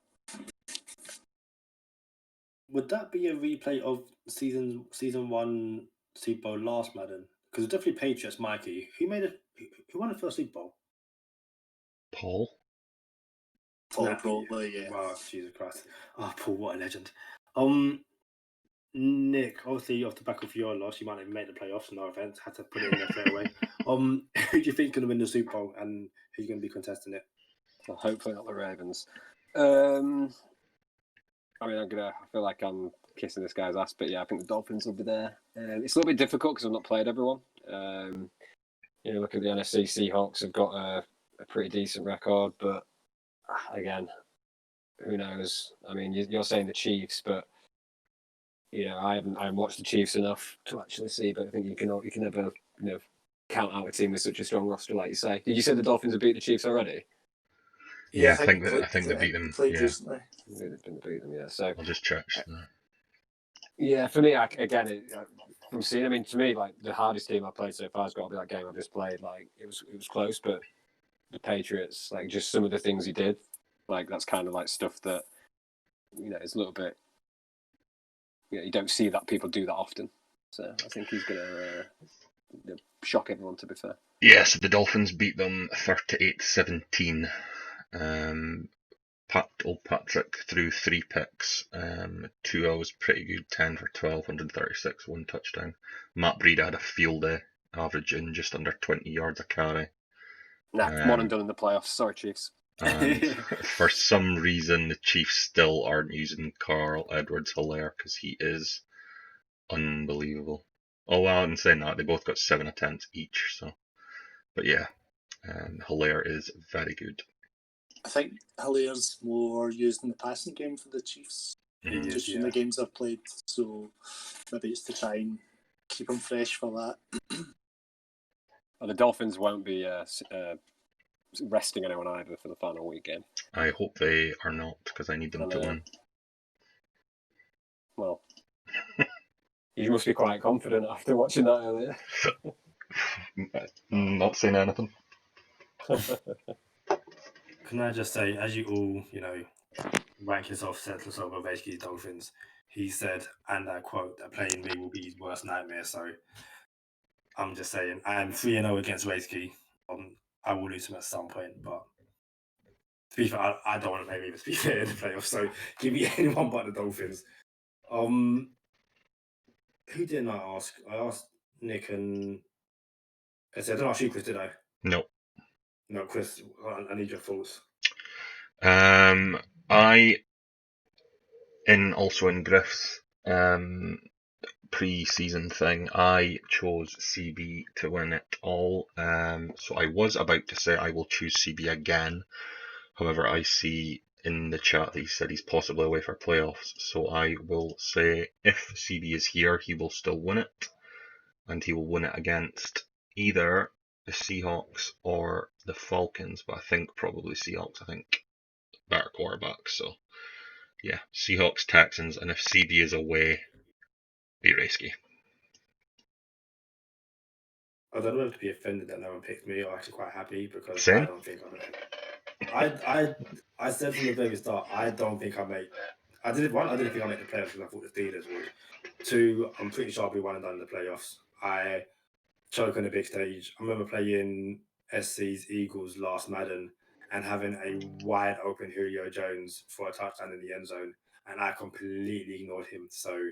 Would that be a replay of season 1 Super Bowl last Madden? Because it's definitely Patriots, Mikey. Who won the first Super Bowl? Paul, probably, yeah. Wow, Jesus Christ. Oh, Paul, what a legend. Nick, obviously off the back of your loss, you might have made the playoffs. No offense, had to put it in there straight away. Who do you think is going to win the Super Bowl, and who's going to be contesting it? Well, hopefully not the Ravens. I mean, I feel like I'm kissing this guy's ass, but yeah, I think the Dolphins will be there. It's a little bit difficult because I've not played everyone. Look at the NFC Seahawks have got a pretty decent record, but again, who knows? I mean, you're saying the Chiefs, but I haven't watched the Chiefs enough to actually see. But I think you can never count out a team with such a strong roster, like you say. Did you say the Dolphins have beat the Chiefs already? Yeah, I think they beat them. Played Yeah, recently. They've been beat them, yeah. So I'll just check. yeah, for me, from seeing, I mean, to me, like the hardest team I played so far has got to be that game I've just played. Like it was close, but the Patriots, like just some of the things he did, like that's kind of like stuff that it's a little bit. You don't see that people do that often. So I think he's gonna shock everyone. To be fair. Yes, the Dolphins beat them 38-17. Old Patrick threw 3 picks. Tua was pretty good, 10 for 12, 136, 1 touchdown. Matt Breida had a field day, averaging just under 20 yards a carry. One and done in the playoffs. Sorry, Chiefs. And for some reason, the Chiefs still aren't using Carl Edwards-Helaire because he is unbelievable. Oh, well, in saying that, they both got 7 attempts each. So, but yeah, Helaire is very good. I think Hilaire's more used in the passing game for the Chiefs, just in the games I've played. So maybe it's to try and keep him fresh for that. Well, the Dolphins won't be resting anyone either for the final week game. I hope they are not, because I need them to win. Well, you must be quite confident after watching that earlier. Not saying anything. Can I just say, as you all, rank yourself, set yourself over HK's Dolphins, he said, and I quote, that playing me will be his worst nightmare. So I'm just saying, I am 3-0 against Razeki. I will lose him at some point, but to be fair, I don't want to play Ravens to be fair in the playoffs. So give me anyone but the Dolphins. Who didn't I ask? I asked Nick and I said, I don't ask you, Chris, did I? No. No, Chris, I need your thoughts. Also in Griff's pre-season thing, I chose CB to win it all. So I was about to say I will choose CB again. However, I see in the chat that he said he's possibly away for playoffs. So I will say if CB is here, he will still win it. And he will win it against either the Seahawks or the Falcons. But I think probably Seahawks. I think better quarterbacks. So yeah, Seahawks, Texans, and if CB is away, be risky. I don't know if to be offended that no one picked me, or actually quite happy because Same. I don't think I said from the very start, I don't think I make. I didn't think I made the playoffs because I thought the Steelers would. 2, I'm pretty sure I'll be 1 and done in the playoffs. I choke on the big stage. I remember playing SC's Eagles last Madden and having a wide open Julio Jones for a touchdown in the end zone, and I completely ignored him. So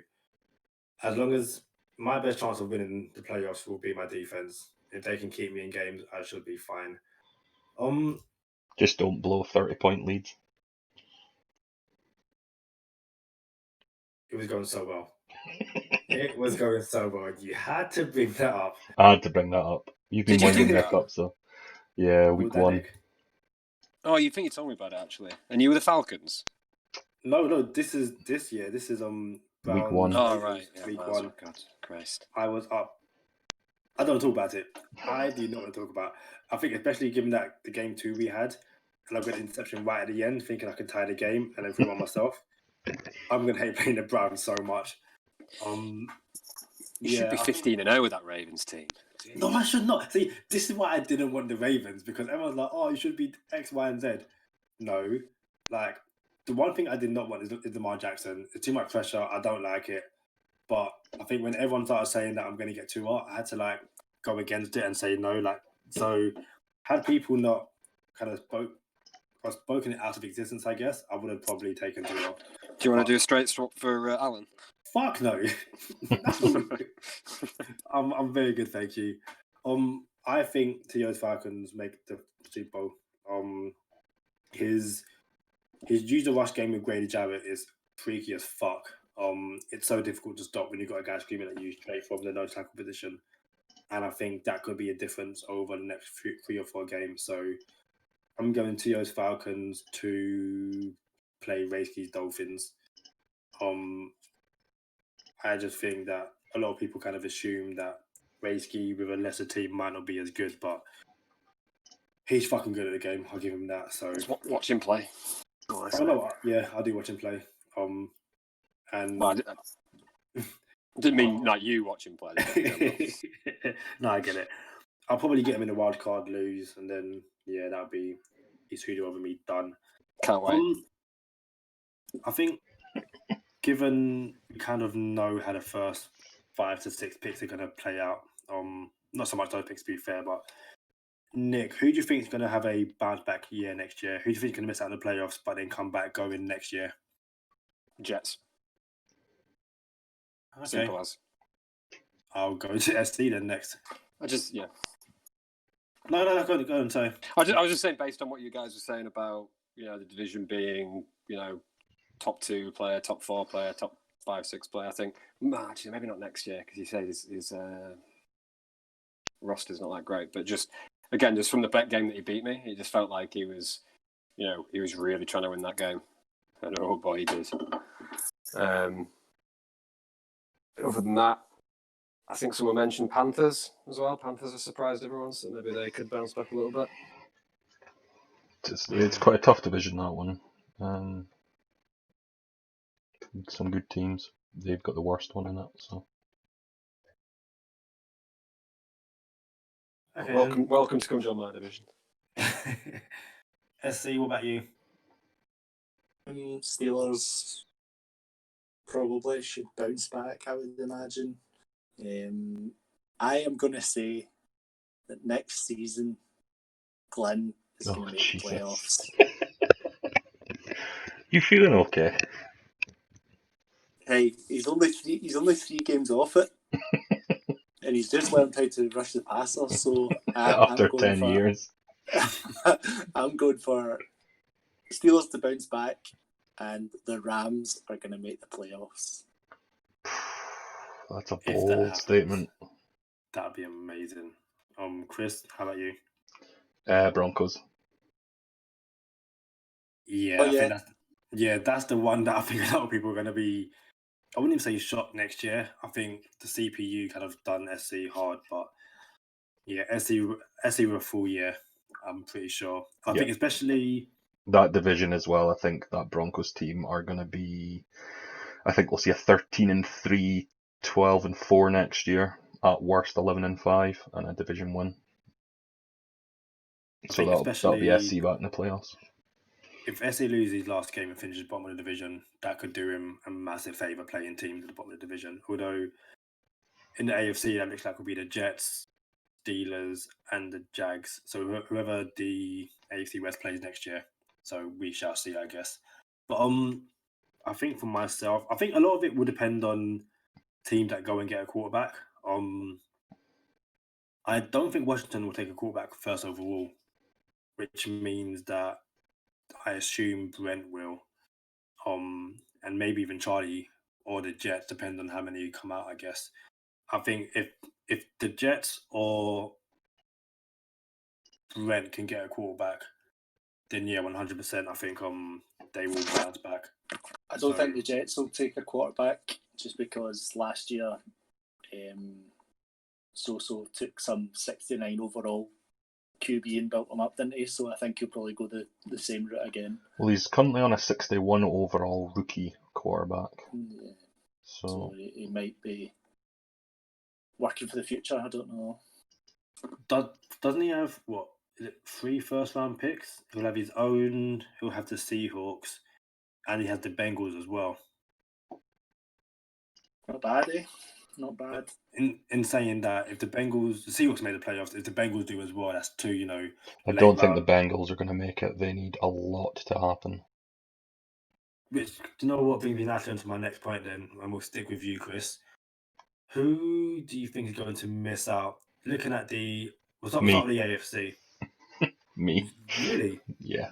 as long as my best chance of winning the playoffs will be my defense. If they can keep me in games, I should be fine. Just don't blow 30-point leads. It was going so well. It was going so well. You had to bring that up. I had to bring that up. You've been winding Nick up, so yeah, week 1. Oh, you think you told me about it actually? And you were the Falcons? No, this is this year. This is Week 1. Oh right, week yeah, 1. God, Christ. I was up. I don't talk about it. I do not want to talk about. I think especially given that the game 2 we had, and I got an interception right at the end, thinking I could tie the game, and then threw on myself. I'm gonna hate playing the Browns so much. You should be 15-0 with that Ravens team. No, I should not. See, this is why I didn't want the Ravens, because everyone's like, "Oh, you should be X, Y, and Z." No, like the one thing I did not want is Lamar Jackson. It's too much pressure. I don't like it. But I think when everyone started saying that I'm going to get too hot, I had to go against it and say no. So had people not kind of spoken it out of existence, I guess I would have probably taken too hot. Do you want to do a straight swap for Alan? Fuck no. I'm very good, thank you. I think Theo's Falcons make the Super Bowl. His user rush game with Grady Jarrett is freaky as fuck. It's so difficult to stop when you've got a guy screaming at you straight from the no tackle position. And I think that could be a difference over the next 3 or 4 games. So I'm going to those Falcons to play Rayski's Dolphins. I just think that a lot of people kind of assume that Rayski with a lesser team might not be as good, but he's fucking good at the game. I'll give him that. So Just watch him play. I know what, yeah, I do watch him play. And Well, I didn't mean like you watch him play. no, I get it. I'll probably get him in a wild card lose, and then yeah, that'll be his Hoodoo over me done. Can't wait. I think, given we kind of know how the first 5 to 6 picks are going to play out, not so much those picks to be fair, but Nick, who do you think is going to have a bounce back year next year? Who do you think is going to miss out on the playoffs but then come back going next year? Jets. Okay, Simple as. I'll go to SC then next. I just yeah. No, go on, sorry. I was just saying, based on what you guys were saying about the division being top 2 player, top 4 player, top 5, 6 player. I think actually maybe not next year because he said his roster's not that great. But just from the bet game that he beat me, it just felt like he was really trying to win that game. And oh boy, he did. Other than that, I think someone mentioned Panthers as well. Panthers have surprised everyone, so maybe they could bounce back a little bit. It's quite a tough division, that one. Some good teams. They've got the worst one in it. So Okay, welcome to come join my division. SC, what about you? Steelers probably should bounce back, I would imagine. I am going to say that next season, Glenn is going to make the playoffs. You feeling okay? Hey, he's only 3 games off it, and he's just learned how to rush the passer. So After 10 years, I'm going for Steelers to bounce back, and the Rams are going to make the playoffs. That's a bold statement. That'd be amazing. Chris, how about you? Broncos. Yeah, I think that's the one that I think a lot of people are going to be. I wouldn't even say shocked next year. I think the CPU kind of done SC hard, but yeah, SC with a full year, I'm pretty sure. I think especially that division as well. I think that Broncos team are going to be. I think we'll see a 13-3, 12-4 next year. At worst, 11-5, and a division win. So that'll be SC back in the playoffs. If SC loses last game and finishes bottom of the division, that could do him a massive favour playing teams at the bottom of the division. Although in the AFC, that looks like will be the Jets, Steelers, and the Jags. So whoever the AFC West plays next year. So we shall see, I guess. But I think for myself, I think a lot of it will depend on teams that go and get a quarterback. I don't think Washington will take a quarterback first overall, which means that I assume Brent will, and maybe even Charlie or the Jets, depending on how many come out, I guess. I think if the Jets or Brent can get a quarterback, then yeah, 100%. I think they will bounce back. I don't think the Jets will take a quarterback just because last year, So took some 69 overall QB and built him up, didn't he? So I think he'll probably go the same route again. Well, he's currently on a 61 overall rookie quarterback. Yeah. So So he might be working for the future. I don't know. Doesn't he have, 3 first-round picks? He'll have his own, he'll have the Seahawks, and he has the Bengals as well. Not bad, eh? Not bad. In saying that, if the Seahawks made the playoffs, if the Bengals do as well, that's 2, I don't think the Bengals are going to make it. They need a lot to happen. Which, do you know what brings me naturally onto my next point then, and we'll stick with you, Chris. Who do you think is going to miss out? Looking at what's up with the AFC? Me. Really? Yeah.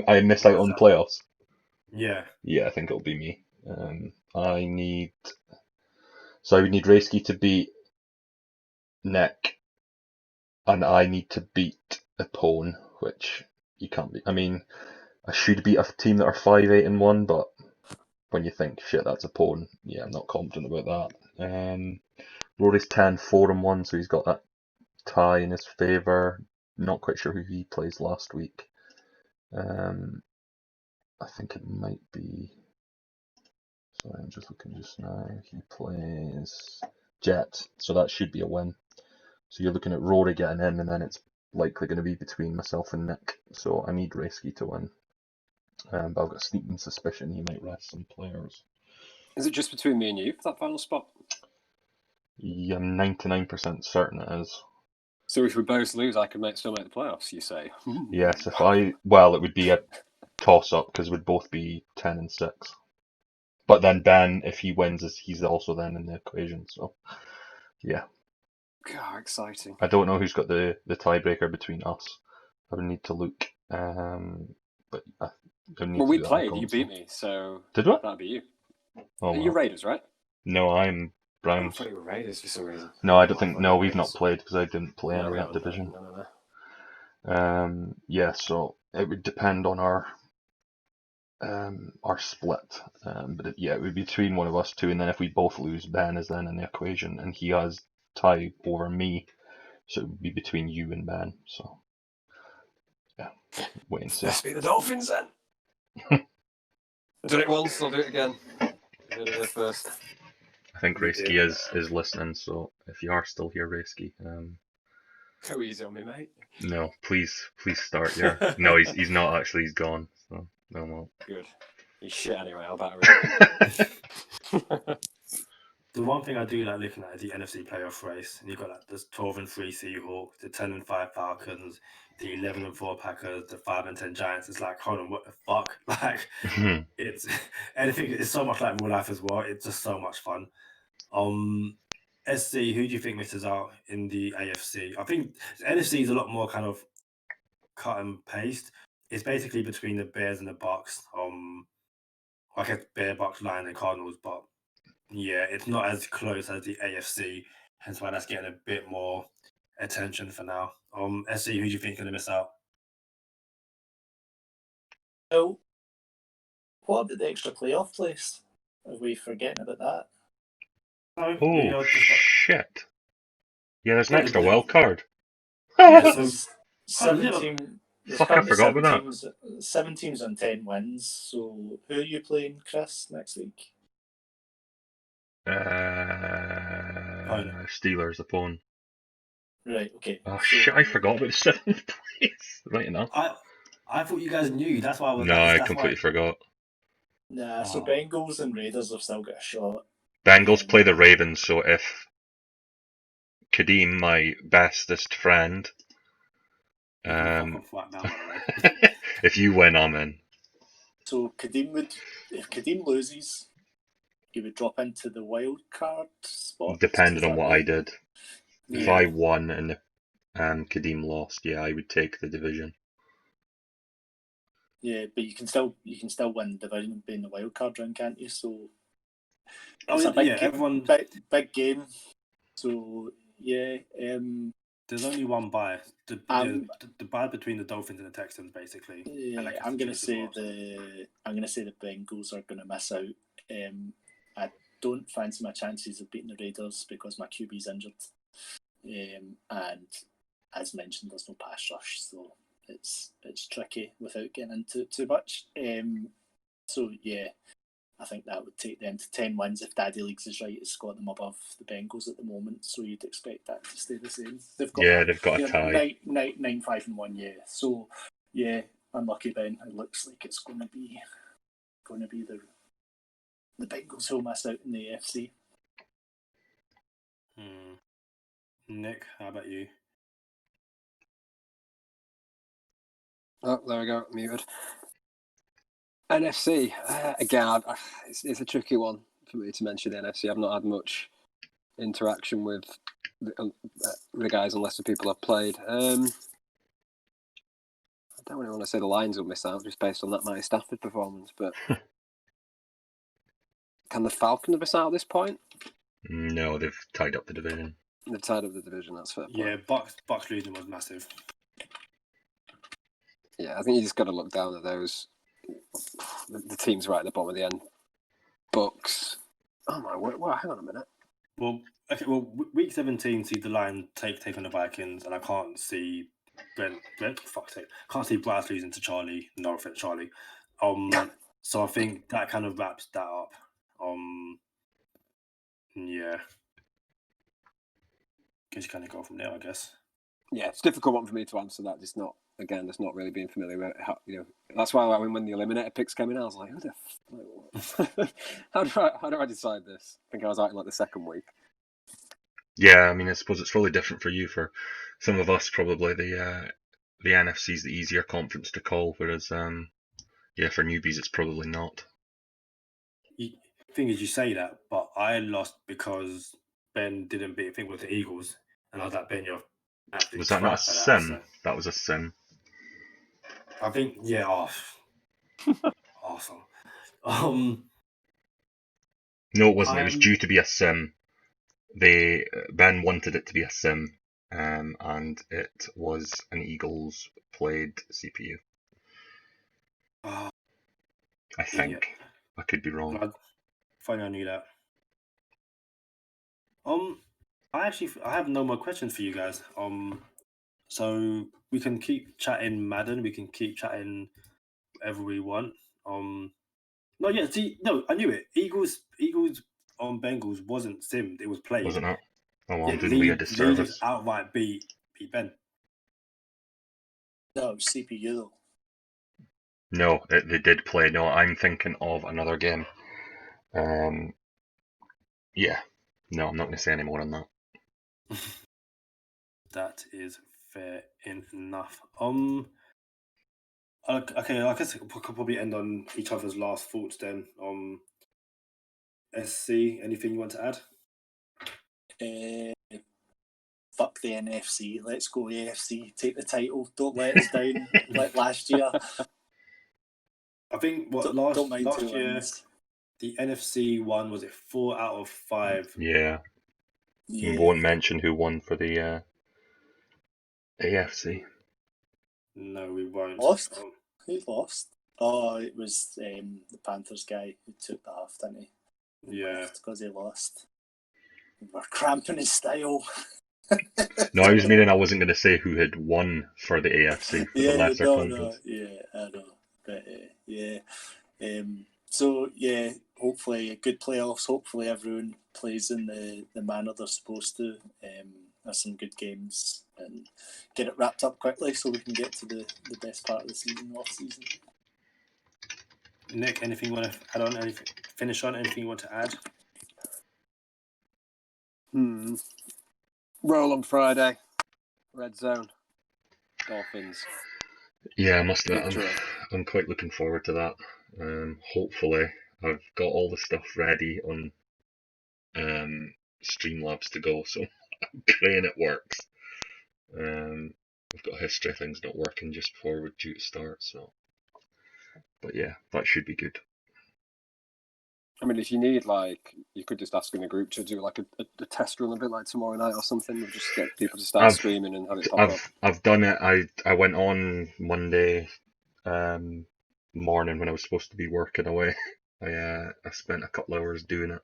I miss out on the playoffs. Yeah. Yeah, I think it'll be me. I need would need Reisky to beat Nick, and I need to beat Epone, which you can't beat. I mean, I should beat a team that are 5-8-1, but when you think, shit, that's Epone, yeah, I'm not confident about that. Rory's 10-4-1, so he's got that tie in his favour. Not quite sure who he plays last week. I think it might be. Sorry, I'm just looking just now. He plays Jet, so that should be a win. So you're looking at Rory getting in, and then it's likely going to be between myself and Nick. So I need Reisky to win. But I've got a sneaking suspicion he might rest some players. Is it just between me and you for that final spot? Yeah, I'm 99% certain it is. So if we both lose, I could still make the playoffs, you say? Yes, it would be a toss-up because we'd both be 10-6. But then Ben, if he wins, he's also then in the equation. So, yeah. God, exciting. I don't know who's got the tiebreaker between us. I would need to look. But I need Well, to we do that played. on You console. beat me, so Did we? that'd be you. Oh, You're well. Raiders, right? No, I'm Oh, I Browns. thought you were Raiders for some reason. No, I don't think. thought No, you were we've not Raiders. played because I didn't play No, any we of that haven't. division. No. Yeah, so it would depend on our split. But it would be between one of us two, and then if we both lose, Ben is then in the equation, and he has tie over me, so it would be between you and Ben. So yeah, wait and see. Let's be the Dolphins then. Did it once, I'll do it again. Did it first. I think You Reisky did. is listening, so if you are still here, Reisky, Go easy on me, mate. no, please start your. No, he's not actually. He's gone. So no more. Good. He's shit anyway. I'll batter him. The one thing I do like looking at is the NFC playoff race. And you've got like the 12-3 Seahawks, the 10-5 Falcons, the 11-4 Packers, the 5-10 Giants. It's like, hold on, what the fuck? Like, it's anything. It's so much like real life as well. It's just so much fun. SC, who do you think misses out in the AFC? I think the NFC is a lot more kind of cut and paste. It's basically between the Bears and the Bucks. I guess Bear, Bucks, Lions, and Cardinals, but yeah, it's not as close as the AFC, hence why that's getting a bit more attention for now. SC, who do you think is going to miss out? So, what about the extra playoff place? Are we forgetting about that? No, Oh shit! Yeah, there's an Yeah, extra the- wild card. Yeah, so There's 17. There's Fuck, I currently forgot 7 about teams, 7 teams on 10 wins. So, who are you playing, Chris, next week? Steelers upon. Right. Okay. Oh so, shit! I forgot about the 7th place. Right enough. I thought you guys knew. That's why I was No, like, I that's completely forgot. Nah. So Oh. Bengals and Raiders have still got a shot. Bengals play the Ravens, so if Kadeem, my bestest friend, You can fuck off right now, by the way. if you win, I'm in. So if Kadeem loses, he would drop into the wild card spot. Depending on what I did. If Yeah. I won and Kadeem lost, yeah, I would take the division. Yeah, but you can still win the division and be in the wild card round, can't you? So Oh, it's a big yeah, everyone. big game. So yeah, There's only one bye. The bye between the Dolphins and the Texans, basically. yeah, And I'm gonna as say well, so. the Bengals are gonna miss out. I don't fancy my chances of beating the Raiders because my QB's injured. And as mentioned, there's no pass rush, so it's tricky without getting into too much. So yeah, I think that would take them to 10 wins if Daddy Leagues is right. It's got them above the Bengals at the moment, so you'd expect that to stay the same. They've got a tie. 9-5-1, yeah. So yeah, unlucky Ben. It looks like it's going to be the Bengals who'll miss out in the AFC. Nick, how about you? Oh, there we go. Muted. NFC. Again, it's a tricky one for me to mention the NFC. I've not had much interaction with the guys unless the people I've played. I don't really want to say the Lions will miss out just based on that Matty Stafford performance, but Can the Falcons miss out at this point? No, they've tied up the division. They're tied up the division. That's fair. Yeah, Bucks losing was massive. Yeah, I think you just got to look down at those. The teams right at the bottom of the end. Bucks. Oh my word! Well, hang on a minute. Well, okay. Well, week 17 see the Lions take on the Vikings, and I can't see Brent. Can't see Bryce losing to Charlie. No offense, Charlie. So I think that kind of wraps that up. Yeah. Guess you kind of go from there, I guess. Yeah, it's a difficult one for me to answer. That just not really being familiar with how, That's why when the eliminator picks came in, I was like, how do I decide this? I think I was out in like the second week. Yeah, I mean, I suppose it's probably different for you. For some of us, probably the NFC is the easier conference to call, whereas for newbies, it's probably not. The thing is, you say that, but I lost because Ben didn't beat. I think it was the Eagles, and I was like, Ben, you're absolutely Was that not a crap at sim? so- That was a sim. I think, yeah, awesome. No, it wasn't. It was due to be a sim. Ben wanted it to be a sim, and it was an Eagles played CPU. I think. Yeah. I could be wrong. I knew that. I have no more questions for you guys. So we can keep chatting Madden. We can keep chatting whatever we want. I knew it. Eagles on Bengals wasn't simmed. It was played. Wasn't it? Oh, well, I'm Yeah, doing Lee a disservice. just outright beat Ben. No, it was CPU though. No, they did play. No, I'm thinking of another game. Yeah. No, I'm not going to say any more on that. That is fair enough. Okay, I guess we could probably end on each other's last thoughts then. SC, anything you want to add? Fuck the NFC. Let's go AFC. Take the title. Don't let us down like last year. I think last year the NFC won, was it 4 out of 5? Yeah. We won't mention who won for the AFC. No, we won't. Lost? Who lost? Oh, it was the Panthers guy who took the half, didn't he? Yeah. Because he lost. We're cramping his style. No, I was meaning I wasn't going to say who had won for the AFC for the lesser conference. Yeah, I know. But so yeah, hopefully good playoffs. Hopefully everyone plays in the manner they're supposed to. There's some good games and get it wrapped up quickly so we can get to the best part of the season, off season. Nick, anything you want to add on? Anything? Finish on? Anything you want to add? Roll on Friday. Red zone. Dolphins. Yeah, I must admit, I'm quite looking forward to that. Hopefully, I've got all the stuff ready on Streamlabs to go, so I'm praying it works. We've got a history of things not working just before we're due to start, so. But yeah, that should be good. I mean, if you need, you could just ask in the group to do a test run a bit like tomorrow night or something, and just get people to start streaming and have it pop up. I've done it. I went on Monday morning when I was supposed to be working away. I spent a couple hours doing it.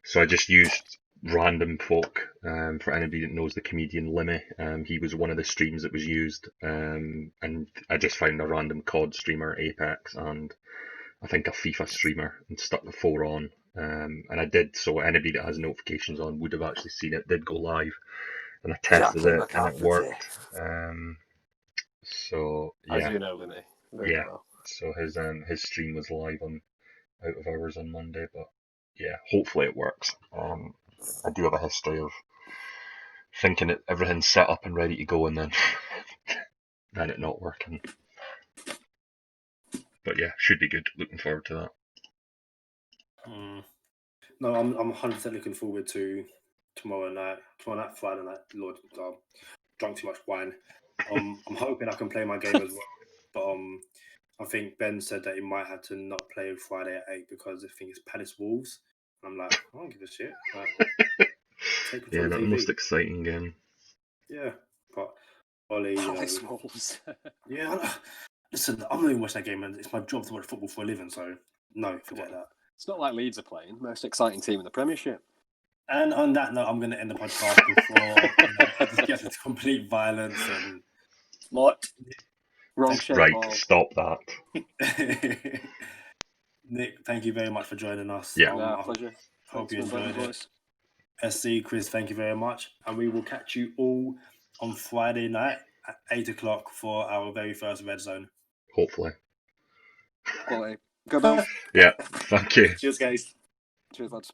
So I just used random folk. For anybody that knows the comedian Limmy, he was one of the streams that was used. And I just found a random COD streamer, Apex, and I think a FIFA streamer, and stuck the 4 on. And I did, so anybody that has notifications on would have actually seen it. Did go live, and I tested it, and it worked. So yeah, as you know, Limmy. Yeah. Well. So his stream was live on out of hours on Monday, but yeah, hopefully it works. I do have a history of thinking that everything's set up and ready to go, and then then it not working. But yeah, should be good. Looking forward to that. No, I'm 100% looking forward to tomorrow night, Friday night. Lord, drunk too much wine. I'm hoping I can play my game as well. But I think Ben said that he might have to not play Friday at 8 because I think it's Palace Wolves. I'm like, I don't give a shit. Like, take control Yeah, of not the the most TV. exciting game. Yeah, but Ollie, you know, Palace Wolves. yeah. Listen, I'm not even watching that game, and it's my job to watch football for a living. So no, forget that. It's not like Leeds are playing. Most exciting team in the Premiership. And on that note, I'm going to end the podcast before it just gets into complete violence and. What? Wrong shape Right, ball. stop that. Nick, thank you very much for joining us. Yeah. Nah, pleasure. Hope Thanks you for inviting enjoyed me, it. boys. SC, Chris, thank you very much. And we will catch you all on Friday night at 8 o'clock for our very first Red Zone. Hopefully. Quality. Go Bills. Yeah, thank you. Cheers, guys. Cheers, lads.